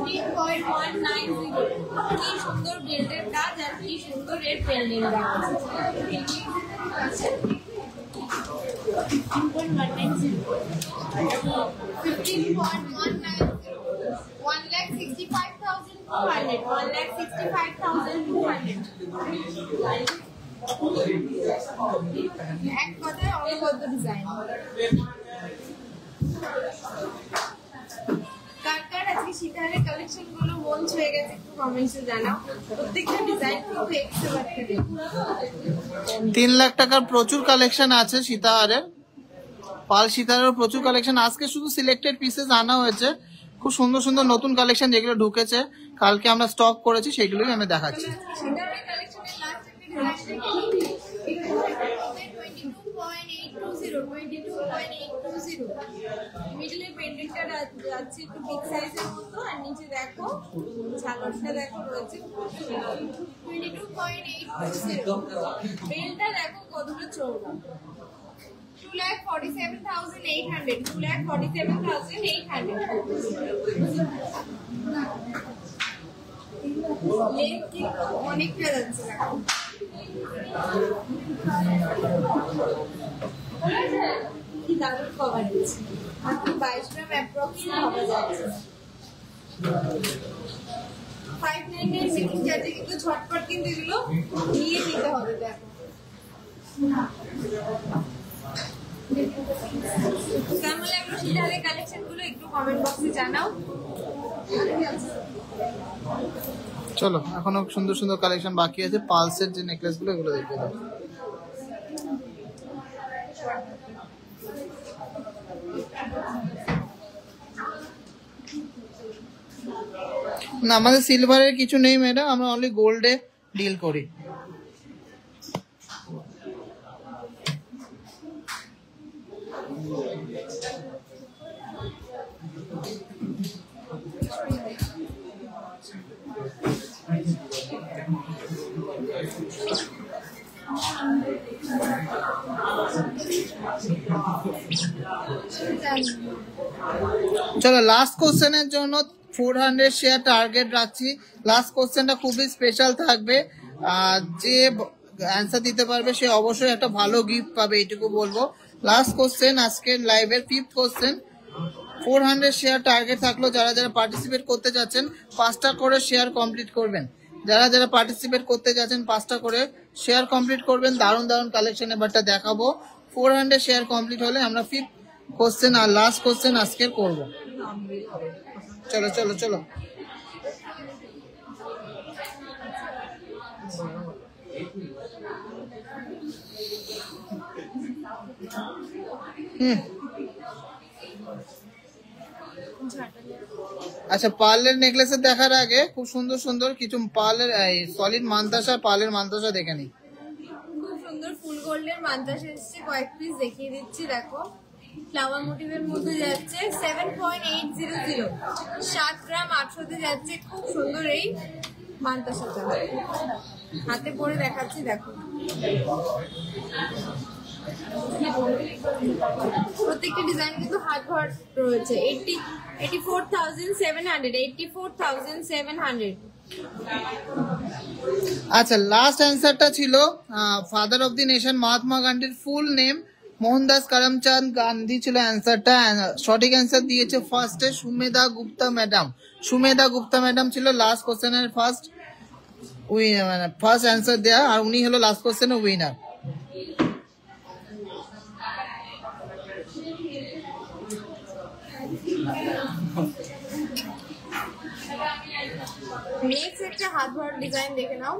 15.190 কি সুন্দর বেল্টের কাজ আর কি সুন্দর এর পেন্ডিং কাজ। 15.190, 1,65,200, 1,65,200। এক কথায় অনবদ্য ডিজাইন। কার কার আজকে সীতাহারের কালেকশন গুলো মন ছুঁয়ে গেছে একটু কমেন্টসে জানাও। প্রত্যেকটা ডিজাইন খুব এক্সেলেন্ট। 3 লাখ টাকার প্রচুর কালেকশন আছে সীতাহারের, পাল সীতাহারের প্রচুর কালেকশন। আজকে শুধু সিলেক্টেড পিসেস আনা হয়েছে, খুব সুন্দর সুন্দর নতুন কালেকশন যেগুলো ঢুকেছে, কালকে আমরা স্টক করেছি সেগুলোই আমি দেখাচ্ছি। সীতাহারের কালেকশনের লাস্ট একটা ডিজাইন দেখি, 22.820, মিডলে পেন্ডেন্টটা যাচ্ছে একটু বিগ সাইজের মতো, আর নিচে দেখো ঝালরটা দেখো রয়েছে 22.820। বেলটা দেখো কতটা চৌড়া, 2,47,800, 2,47,800। লেন্থ কিন্তু অনেকটা যাচ্ছে দেখো। কি দারুণ কভারেজ, মাত্র 22 গ্রাম অ্যাপ্রক্স পাওয়া যাচ্ছে। 599 মেকিং চার্জে কিন্তু ঝটপট কিন্তু এগুলো নিয়ে নিতে হবে। দেখো কেমন লাগলো সীতাহারের কালেকশন গুলো একটু কমেন্ট বক্সে জানাও। চলো এখনো সুন্দর সুন্দর কালেকশন বাকি আছে, পালসের যে নেকলেস গুলো এগুলো দেখে দাও। না আমাদের সিলভারের কিছু নেই ম্যাডাম, আমরা অনলি গোল্ডে ডিল করি। চলো লাস্ট কোশ্চেনের জন্য 400 শেয়ার টার্গেট রাখছি। লাস্ট কোশ্চেনটা খুবই স্পেশাল থাকবে, যে অ্যান্সার দিতে পারবে সে অবশ্যই একটা ভালো গিফট পাবে, এইটুকু বলবো। লাস্ট কোশ্চেন আজকের লাইভের 5th কোশ্চেন। 400 শেয়ার টার্গেট থাকলো, যারা যারা পার্টিসিপেট করতে যাচ্ছেন 5টা করে শেয়ার কমপ্লিট করবেন। যারা যারা পার্টিসিপেট করতে যাচ্ছেন 5টা করে শেয়ার কমপ্লিট করবেন। দারুণ দারুণ কালেকশন এবারটা দেখাবো। 400 শেয়ার কমপ্লিট হলে আমরা 5th কোশ্চেন আর লাস্ট কোশ্চেন আজকের করব। চলো চলো চলো। আচ্ছা, পার্লের নেকলেসের দেখার আগে খুব সুন্দর সুন্দর কিছু পার্লের সলিড মান্তাসা, পার্লের মান্তাসা দেখে নি। খুব সুন্দর ফুল গোল্ডের মাদ্রাসা এসেছে, কয়েক পিস দেখিয়ে দিচ্ছি। দেখো ফ্লাওয়ার মোটিভের মধ্যে যাচ্ছে 7.800, 7 গ্রাম 800 যাচ্ছে। খুব সুন্দর এই মাদ্রাসাটা, হাতে পরে দেখাচ্ছি। দেখো প্রত্যেকটা ডিজাইন কিন্তু হাত ভর রয়েছে। 84,700। আচ্ছা, লাস্ট অ্যান্সারটা ছিল father of the nation Mahatma গান্ধীর ফুল নেম মোহনদাস করমচাঁদ গান্ধী ছিল অ্যান্সারটা। সঠিক অ্যান্সার দিয়েছে ফার্স্টে সুমেধা গুপ্তা ম্যাডাম। সুমেধা গুপ্তা ম্যাডাম ছিল লাস্ট কোশ্চেনের ফার্স্ট অ্যান্সার দেয়া, আর উনি হলো লাস্ট কোশ্চেনের উইনার। নেক্সট একটা হাত ভর ডিজাইন দেখে নাও।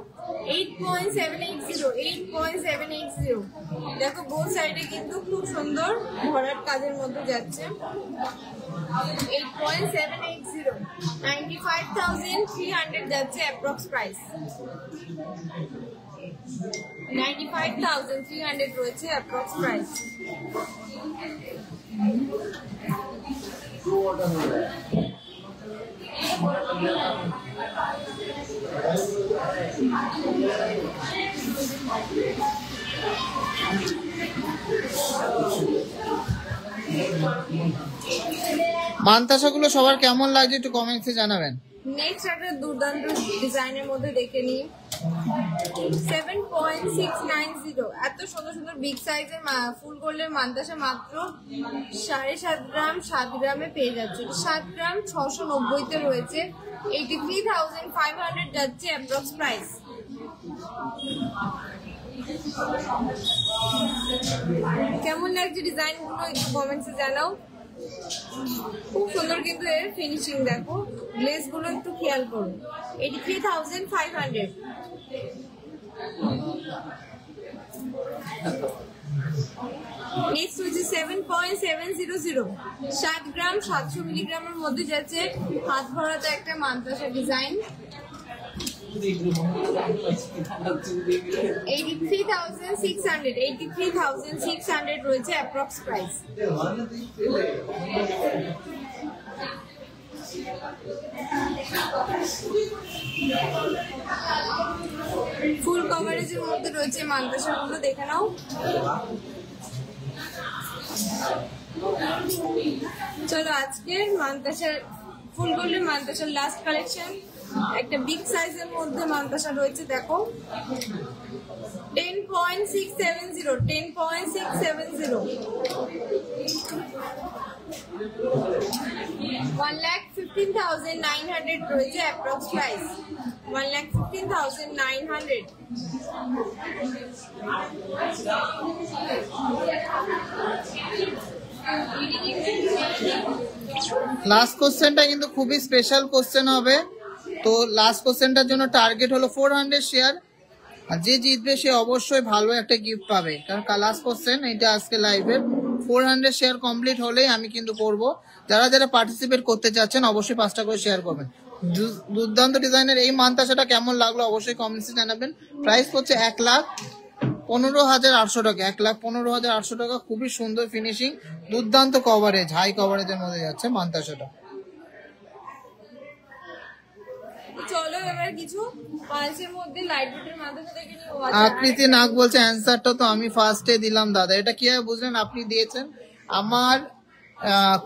8.780। দেখো বোথ সাইডে কিন্তু খুব সুন্দর ভরাট কাজের মধ্যে যাচ্ছে। 8.780, 95,300 যাচ্ছে অ্যাপ্রক্স প্রাইস। 95,300 রয়েছে অ্যাপ্রক্স প্রাইস। মান্তাসাগুলো সবার কেমন লাগছে একটু কমেন্টসে জানাবেন। নেক্সট একটা দুর্দান্ত ডিজাইনের মধ্যে দেখে নিই। 7.690, এত সুন্দর সুন্দর বিগ সাইজের ফুল গোল্ডের মান্তাসা মাত্র 7.5 গ্রাম 7 গ্রামে পেয়ে যাচ্ছে। 7 গ্রাম 690 রয়েছে। 83,500 যাচ্ছে অ্যাপ্রক্স প্রাইস। কেমন লাগছে ডিজাইন গুলো একটু কমেন্টসে জানাও। খুব সুন্দর কিন্তু এর ফিনিশিং, দেখো গ্লেজ গুলো একটু খেয়াল করুন। 83,500। নেক্সট হচ্ছে 7.700, 7 গ্রাম 700 মিলিগ্রামের মধ্যে যাচ্ছে। হাত ভরাতে একটা মান্তাসা ডিজাইন। 83,600 রয়েছে অ্যাপ্রক্স প্রাইস। ফুল কভারেজের মধ্যে রয়েছে মান্তাসাগুলো, দেখে নাও। চলো আজকের মান্তাসার ফুল গোল্ডের মান্তাসার লাস্ট কালেকশন। একটা বিগ সাইজের মধ্যে মান্তাসা রয়েছে, দেখো 10.670, 10.670, 1,15,900 রয়েছে অ্যাপ্রক্স প্রাইস। 1,15,900। লাস্ট কোশ্চেনটা কিন্তু খুবই স্পেশাল কোশ্চেন হবে। তো লাস্ট কোশ্চেনটার জন্য টার্গেট হলো 400 শেয়ার, আর যে জিতবে সে অবশ্যই ভালো একটা গিফট পাবে। কারণ লাস্ট কোশ্চেন এটা আজকে লাইভের 400 শেয়ার কমপ্লিট হলেই আমি কিন্তু করব। যারা যারা পার্টিসিপেট করতে চাচ্ছেন অবশ্যই 5টা করে শেয়ার করবেন। দুর্দান্ত ডিজাইনের এই মান্তাসাটা কেমন লাগলো অবশ্যই কমেন্টসে জানাবেন। প্রাইস হচ্ছে 1,15,800 টাকা। 1,15,800 টাকা। খুবই সুন্দর ফিনিশিং, দুর্দান্ত কভারেজ, হাই কভারেজের মধ্যে যাচ্ছে মান্তাসাটা। চলো এবার কিছু পাঁচের মধ্যে লাইট ওয়েটের মান্তাসা দেখে নিই। আকৃতি নাগ বলছে অ্যান্সারটা তো আমি ফার্স্টে দিলাম দাদা। এটা কিভাবে বুঝলেন? আপনি দিয়েছেন আমার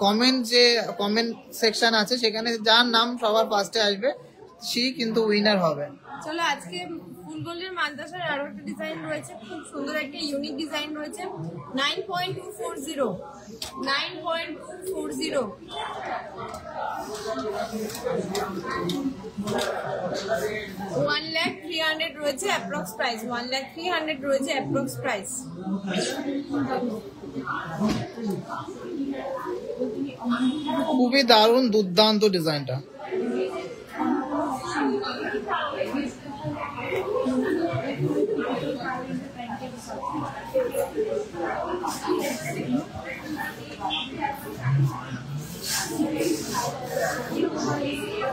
কমেন্ট, যে কমেন্ট সেকশন আছে সেখানে যার নাম সবার ফার্স্টে আসবে দিচ্ছি কিন্তু উইনার হবে। চলো আজকে ফুল গোল্ডের মাদ্রাসার আরো একটা ডিজাইন রয়েছে, খুব সুন্দর একটা ইউনিক ডিজাইন রয়েছে। 9.240 9.240 1,03,000 রয়েছে অ্যাপ্রক্স প্রাইস, 1,03,000 রয়েছে অ্যাপ্রক্স প্রাইস। খুবই দারুণ দুর্দান্ত ডিজাইনটা।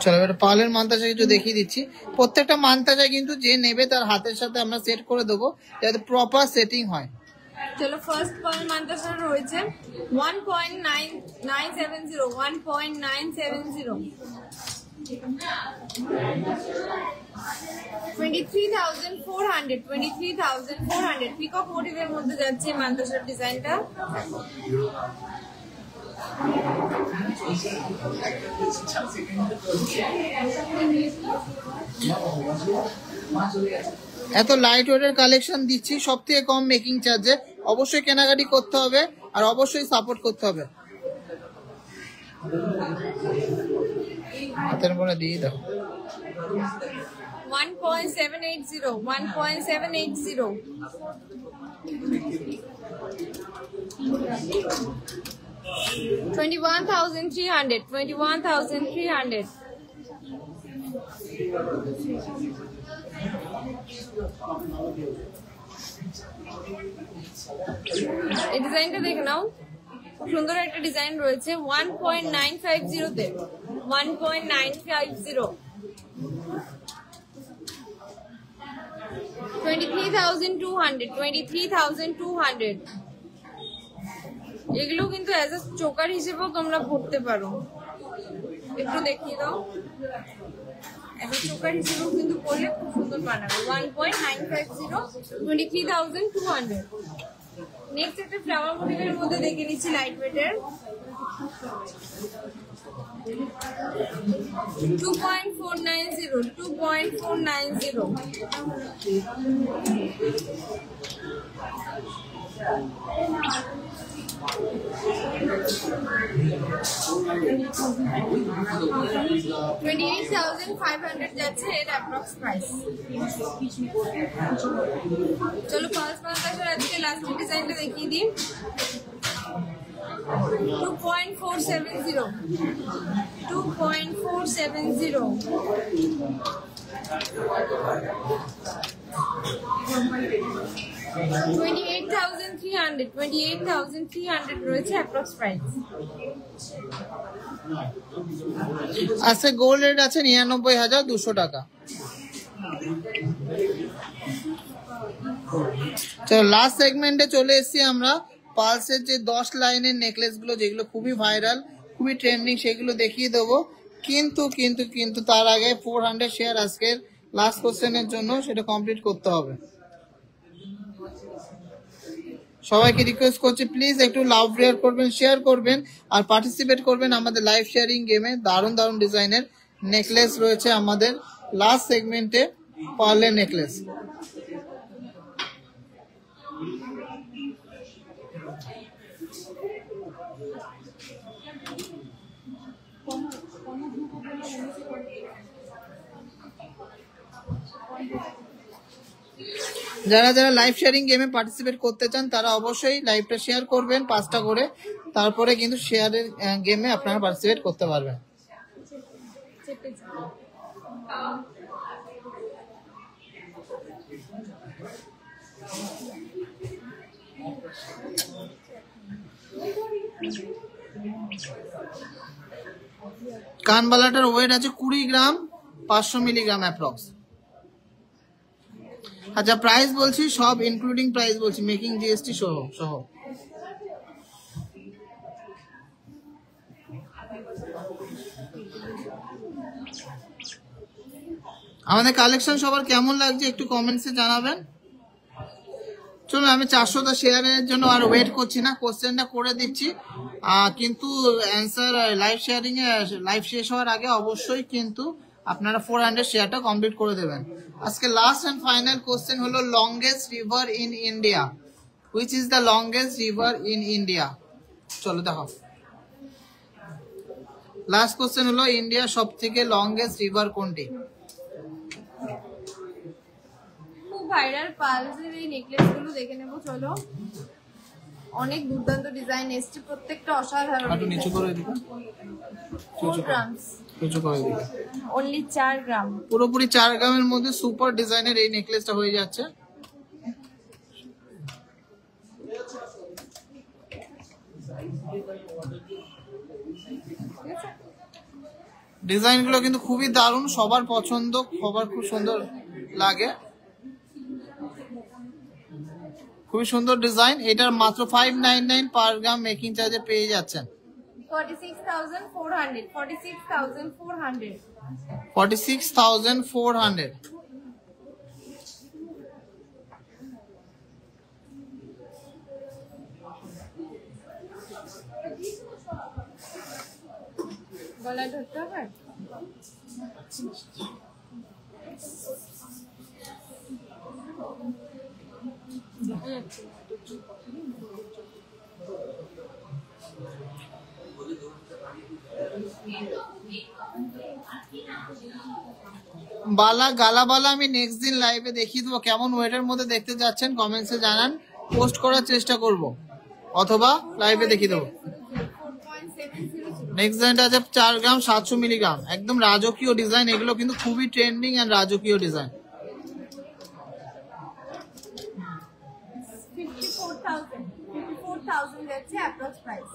চলো এবার পার্লের মান্তাজা কিছু দেখিয়ে দিচ্ছি। প্রত্যেকটা মান্তাজা কিন্তু যে নেবে তার হাতের সাথে আমরা সেট করে দেবো যাতে প্রপার সেটিং হয়। চলো ফার্স্ট পার্ল মান্তাজা রয়েছে 1.970 1.970 23,400 23,400 পিকক মোটিভের মধ্যে যাচ্ছে মান্তাজার ডিজাইনটা। এত লাইট ওয়েটের কালেকশন দিচ্ছি সব থেকে কম মেকিং চার্জে, অবশ্যই কেনাকাটি করতে হবে আর অবশ্যই সাপোর্ট করতে হবে। হাতের মনে দিয়ে দাও। 1.780 1.780 21,300 21,300 এই ডিজাইনটা দেখে নাও, খুব সুন্দর একটা ডিজাইন রয়েছে 1.950 তে 1.950 23,200 23,200 এগুলো কিন্তু অ্যাজ এ চোকার হিসেবেও তোমরা পড়তে পারো। একটু দেখিয়ে দাও, অ্যাজ এ চোকার হিসেবেও কিন্তু পড়লে খুব সুন্দর বানাবে। 1.950 23,200। নেক্সট একটা ফ্লাওয়ার মোটিভের মধ্যে দেখে নিচ্ছি লাইট ওয়েটের 2.490 2.490 28,500 যাচ্ছে এর অ্যাপ্রক্স প্রাইস। চলো ফার্স্ট মান্তাজার আজকে লাস্ট ডিজাইনটা দেখিয়ে দিই 2.470 2.470 28,300 28,300 রয়েছে অ্যাপ্রক্স প্রাইস। আজকে গোল্ড রেট আছে 99,200 টাকা। চলো লাস্ট সেগমেন্টে চলে এসেছি আমরা। পালসের যে 10 লাইনের নেকলেস গুলো যেগুলো খুবই ভাইরাল খুবই ট্রেন্ডিং সেগুলো দেখিয়ে দেবো, কিন্তু কিন্তু কিন্তু তার আগে 400 শেয়ার আজকের লাস্ট কোশ্চেনের জন্য সেটা কমপ্লিট করতে হবে। সবাইকে রিকোয়েস্ট করছি প্লিজ একটু লাভ শেয়ার করবেন, শেয়ার করবেন আর পার্টিসিপেট করবেন আমাদের লাইভ শেয়ারিং গেমে। দারুণ দারুণ ডিজাইনের নেকলেস রয়েছে আমাদের লাস্ট সেগমেন্টে, পার্লের নেকলেস। যারা যারা লাইভ শেয়ারিং গেমে পার্টিসিপেট করতে চান তারা অবশ্যই লাইভটা শেয়ার করবেন 5টা করে, তারপরে কিন্তু শেয়ারের গেমে আপনারা পার্টিসিপেট করতে পারবেন। কানবালাটার ওয়েট আছে 20 গ্রাম 500 মিলিগ্রাম অ্যাপ্রক্স। আচ্ছা প্রাইস বলছি সব ইনক্লুডিং প্রাইস বলছি, মেকিং জিএসটি সহ সহ। আমাদের কালেকশন সবার কেমন লাগছে একটু কমেন্টসে জানাবেন। চলুন আমি 400টা শেয়ারের জন্য আর ওয়েট করছি না, কোশ্চেনটা করে দিচ্ছি, কিন্তু অ্যান্সার লাইভ শেয়ারিং এ লাইভ শেষ হওয়ার আগে অবশ্যই কিন্তু আপনারা 400 শেয়ারটা কমপ্লিট করে দেবেন। আজকে লাস্ট এন্ড ফাইনাল কোশ্চেন হলো longest river in India, which is the longest river in India. চলো দেখো, লাস্ট কোশ্চেন হলো ইন্ডিয়ার সব থেকে লংগেস্ট রিভার কোনটি? খুব ভাইরাল পালসের এই নেকলেস গুলো দেখে নেবো চলো। অনেক দুর্দান্ত ডিজাইন এসছে, প্রত্যেকটা অসাধারণ। একটু নিচু করে দিবে, 4 গ্রামস, নিচু করে দিবে। অনলি 4 গ্রাম। পুরোপুরি 4 গ্রামের মধ্যে সুপার ডিজাইনের এই নেকলেসটা হয়ে যাচ্ছে। ডিজাইন গুলো কিন্তু খুবই দারুণ, সবার পছন্দ, সবার খুব সুন্দর লাগে, খুবই সুন্দর ডিজাইন। এটার মাত্র 599 পার গ্রাম মেকিং চার্জে পেয়ে যাচ্ছেন। 46,400, 46,400। 46,400। গলায় ধরতে হবে। বালা গালা বালা আমি নেক্সট দিন লাইভে দেখিয়ে দেবো, কেমন ওয়েটের মধ্যে দেখতে যাচ্ছেন কমেন্টসে জানান, পোস্ট করার চেষ্টা করব অথবা লাইভে দেখিয়ে দেবো। নেক্সট ডিজাইনটা আছে 4 গ্রাম 700 মিলিগ্রাম, একদম রাজকীয় ডিজাইন। এগুলো কিন্তু খুবই ট্রেন্ডিং এন্ড রাজকীয় ডিজাইন। 54,000 যাচ্ছে অ্যাপ্রক্স প্রাইস।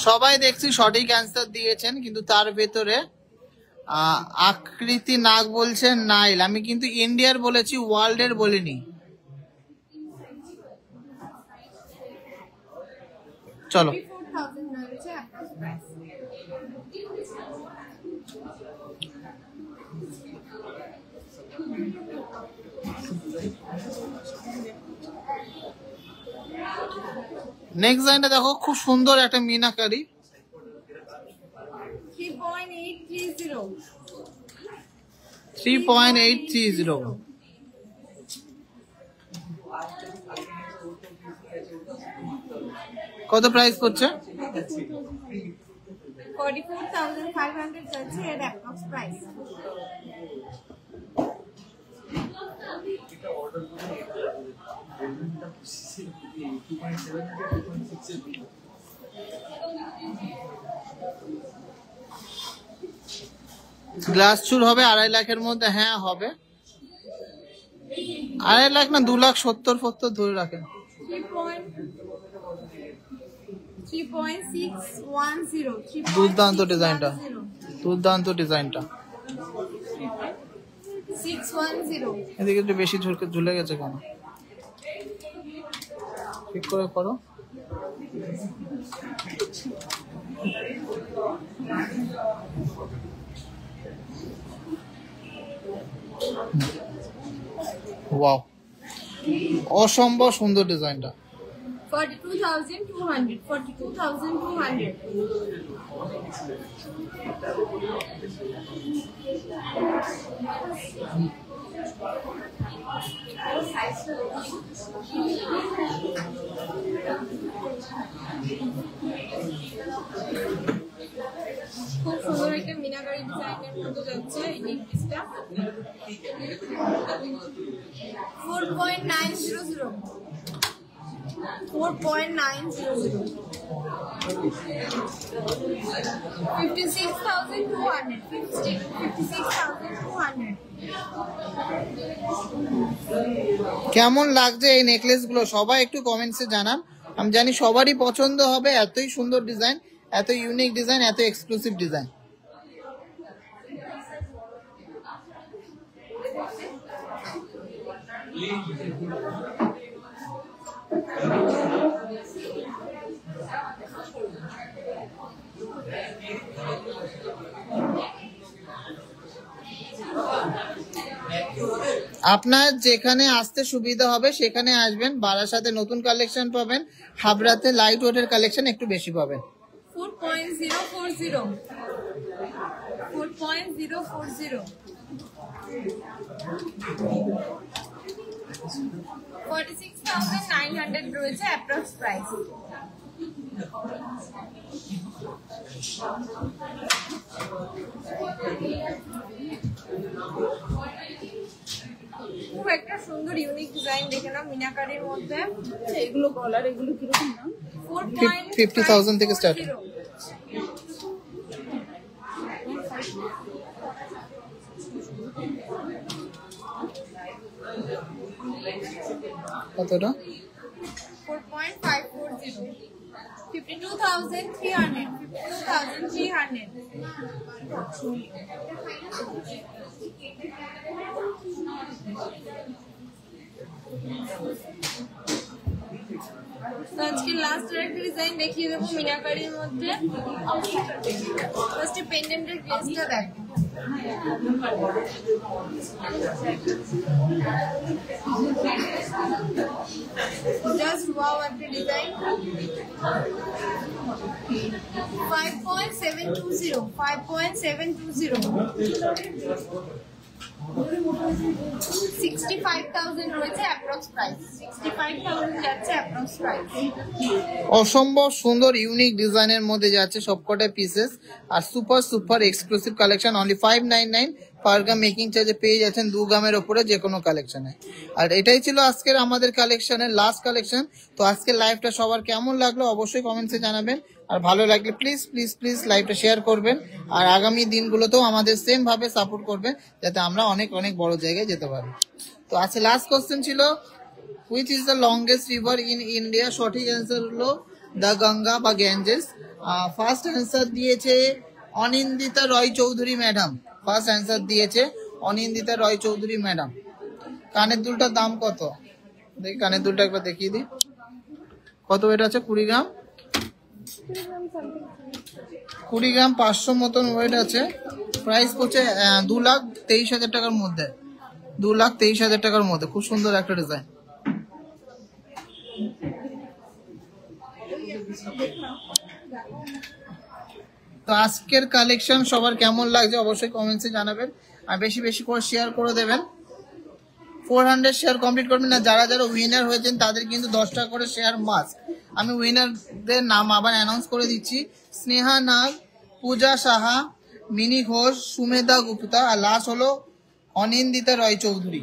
সবাই দেখছি সঠিক অ্যান্সার দিয়েছেন, কিন্তু তার ভেতরে আকৃতি নাগ বলছেন নাইল। আমি কিন্তু ইন্ডিয়ার বলেছি, ওয়ার্ল্ড এর বলিনি। চলো, 54,000 যাচ্ছে অ্যাপ্রক্স প্রাইস। নেক্সট ডিজাইনটা দেখো, খুব সুন্দর একটা মিনাকারি। 3.830। 3.830। কত প্রাইস পড়ছে? 44,500 যাচ্ছে এর অ্যাপ্রক্স প্রাইস। গ্লাস চুর হবে 2.5 লাখের মধ্যে? হ্যাঁ হবে, 2.5 লাখ না, 2,70,000 ধরে রাখেন। 3.610। দুর্দান্ত ডিজাইনটা, দুর্দান্ত ডিজাইনটা। 610। এদিকে একটু বেশি ঝুলে গেছে কেন? ঠিক করে করো। ওয়াও, অসম্ভব সুন্দর ডিজাইনটা। 42,200। 42,200। খুব সুন্দর একটা মিনাকারি ডিজাইনের মধ্যে যাচ্ছে এই নেকলেসটা। 4.900। 4.900। 56,200। 56,200। কেমন লাগছে এই নেকলেস গুলো সবাই একটু কমেন্টসে জানান। আমি জানি সবারই পছন্দ হবে, এতই সুন্দর ডিজাইন, এত ইউনিক ডিজাইন, এত এক্সক্লুসিভ ডিজাইন। আপনার যেখানে আসতে সুবিধা হবে সেখানে আসবেন। বারাসাতে নতুন কালেকশন পাবেন, হাবড়াতে লাইট ওয়েটের কালেকশন একটু বেশি পাবেন। 4.040 46,900 রয়েছে অ্যাপ্রক্স প্রাইস। খুব একটা সুন্দর ইউনিক ডিজাইন দেখে নাও মিনাকারির মধ্যে। এগুলো গলার, এগুলো কিরকম দাম? 50,000 থেকে স্টার্ট। কতটা? 4.540 52,300 52,300। তো আজকে লাস্ট একটা ডিজাইন দেখিয়ে দেবো মিনাকারির মধ্যে। ফার্স্টে পেন্ডেন্টের গ্লেজটা দেখো। জাস্ট ওয়াও একটা ডিজাইন। 5.720 65,000 রয়েছে অ্যাপ্রক্স প্রাইস। 65,000 যাচ্ছে অ্যাপ্রক্স প্রাইস। অসম্ভব সুন্দর ইউনিক ডিজাইনের মধ্যে যাচ্ছে সবকটা পিসেস, আর super super exclusive collection. Only 599 per gram making চার্জে পেয়ে যাচ্ছেন 2 গ্রামের ওপরে যে কোনো কালেকশনে। আর এটাই ছিল আজকের আমাদের কালেকশনের লাস্ট কালেকশন। তো আজকের লাইভটা সবার কেমন লাগলো অবশ্যই কমেন্টসে জানাবেন, আর ভালো লাগলে প্লিজ প্লিজ প্লিজ লাইভটা শেয়ার করবেন, আর আগামী দিনগুলোতেও আমাদের সেম ভাবে সাপোর্ট করবেন যাতে আমরা অনেক অনেক বড় জায়গায় যেতে পারি। তো আজকে লাস্ট কোশ্চেন ছিল which is the longest river in India. সঠিক অ্যান্সার হলো দ্য গঙ্গা বা গ্যাঞ্জেস। ফার্স্ট অ্যান্সার দিয়েছে অনিন্দিতা রয় চৌধুরী ম্যাডাম। ফার্স্ট অ্যান্সার দিয়েছে অনিন্দিতা রয় চৌধুরী ম্যাডাম। কানের দুলটার দাম কত? দেখি কানের দুলটা একবার দেখিয়ে দিই। কত ওয়েট আছে? 20 গ্রাম। 20 গ্রাম 500 মতন ওয়েট আছে। প্রাইস পড়ছে 2,23,000 টাকার মধ্যে। 2,23,000 টাকার মধ্যে খুব সুন্দর একটা ডিজাইন। তো আজকের কালেকশন সবার কেমন লাগছে অবশ্যই কমেন্টসে জানাবেন, আর বেশি বেশি করে শেয়ার করে দেবেন। 400 শেয়ার কমপ্লিট করবেন না। যারা যারা উইনার হয়েছেন তাদের কিন্তু 10 টাকা করে শেয়ার মাস্ট। আমি উইনারদের নাম আবার অ্যানাউন্স করে দিচ্ছি। স্নেহা নাগ, পূজা সাহা, মিনি ঘোষ, সুমেধা গুপ্তা, আর লাস্ট হলো অনিন্দিতা রয় চৌধুরী।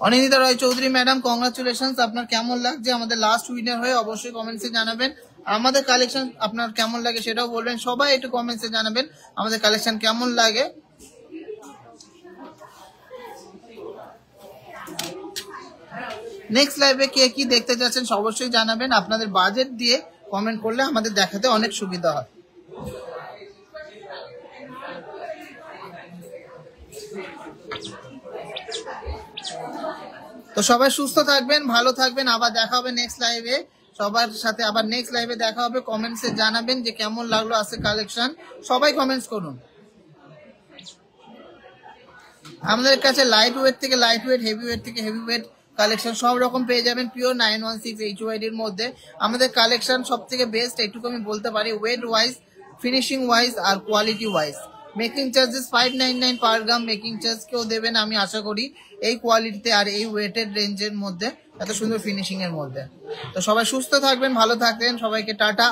অনিন্দিতা রয় চৌধুরী ম্যাডাম, কংগ্রাচুলেশনস। আপনার কেমন লাগছে আমাদের লাস্ট উইনার হয়ে অবশ্যই কমেন্টসে জানাবেন। আমাদের কালেকশন আপনার কেমন লাগে সেটাও বলবেন। সবাই একটু কমেন্টসে জানাবেন আমাদের কালেকশন কেমন লাগে। নেক্সট লাইভে কে কি দেখতে যাচ্ছেন অবশ্যই জানাবেন। আপনাদের বাজেট দিয়ে কমেন্ট করলে আমাদের দেখাতে অনেক সুবিধা হয়। তো সবাই সুস্থ থাকবেন, ভালো থাকবেন। আবার দেখা হবে নেক্সট লাইভে। সবার সাথে আবার নেক্সট লাইভে দেখা হবে। কমেন্টসে জানাবেন যে কেমন লাগলো আজকে কালেকশন। সবাই কমেন্টস করুন। আমাদের কাছে লাইট ওয়েট থেকে লাইট ওয়েট, হেভি ওয়েট থেকে হেভি ওয়েট কালেকশন সব রকম পেয়ে যাবেন পিওর 916 HYD এর মধ্যে। আমাদের কালেকশন সব থেকে বেস্ট এইটুকু আমি বলতে পারি, ওয়েট ওয়াইজ, ফিনিশিং ওয়াইজ আর quality wise. Making charges 599 per gram making charge কেউ দেবেন আমি আশা করি, এই কোয়ালিটিতে আর এই ওয়েটের রেঞ্জের মধ্যে, এত সুন্দর ফিনিশিং এর মধ্যে। তো সবাই সুস্থ থাকবেন, ভালো থাকবেন, সবাইকে টাটা।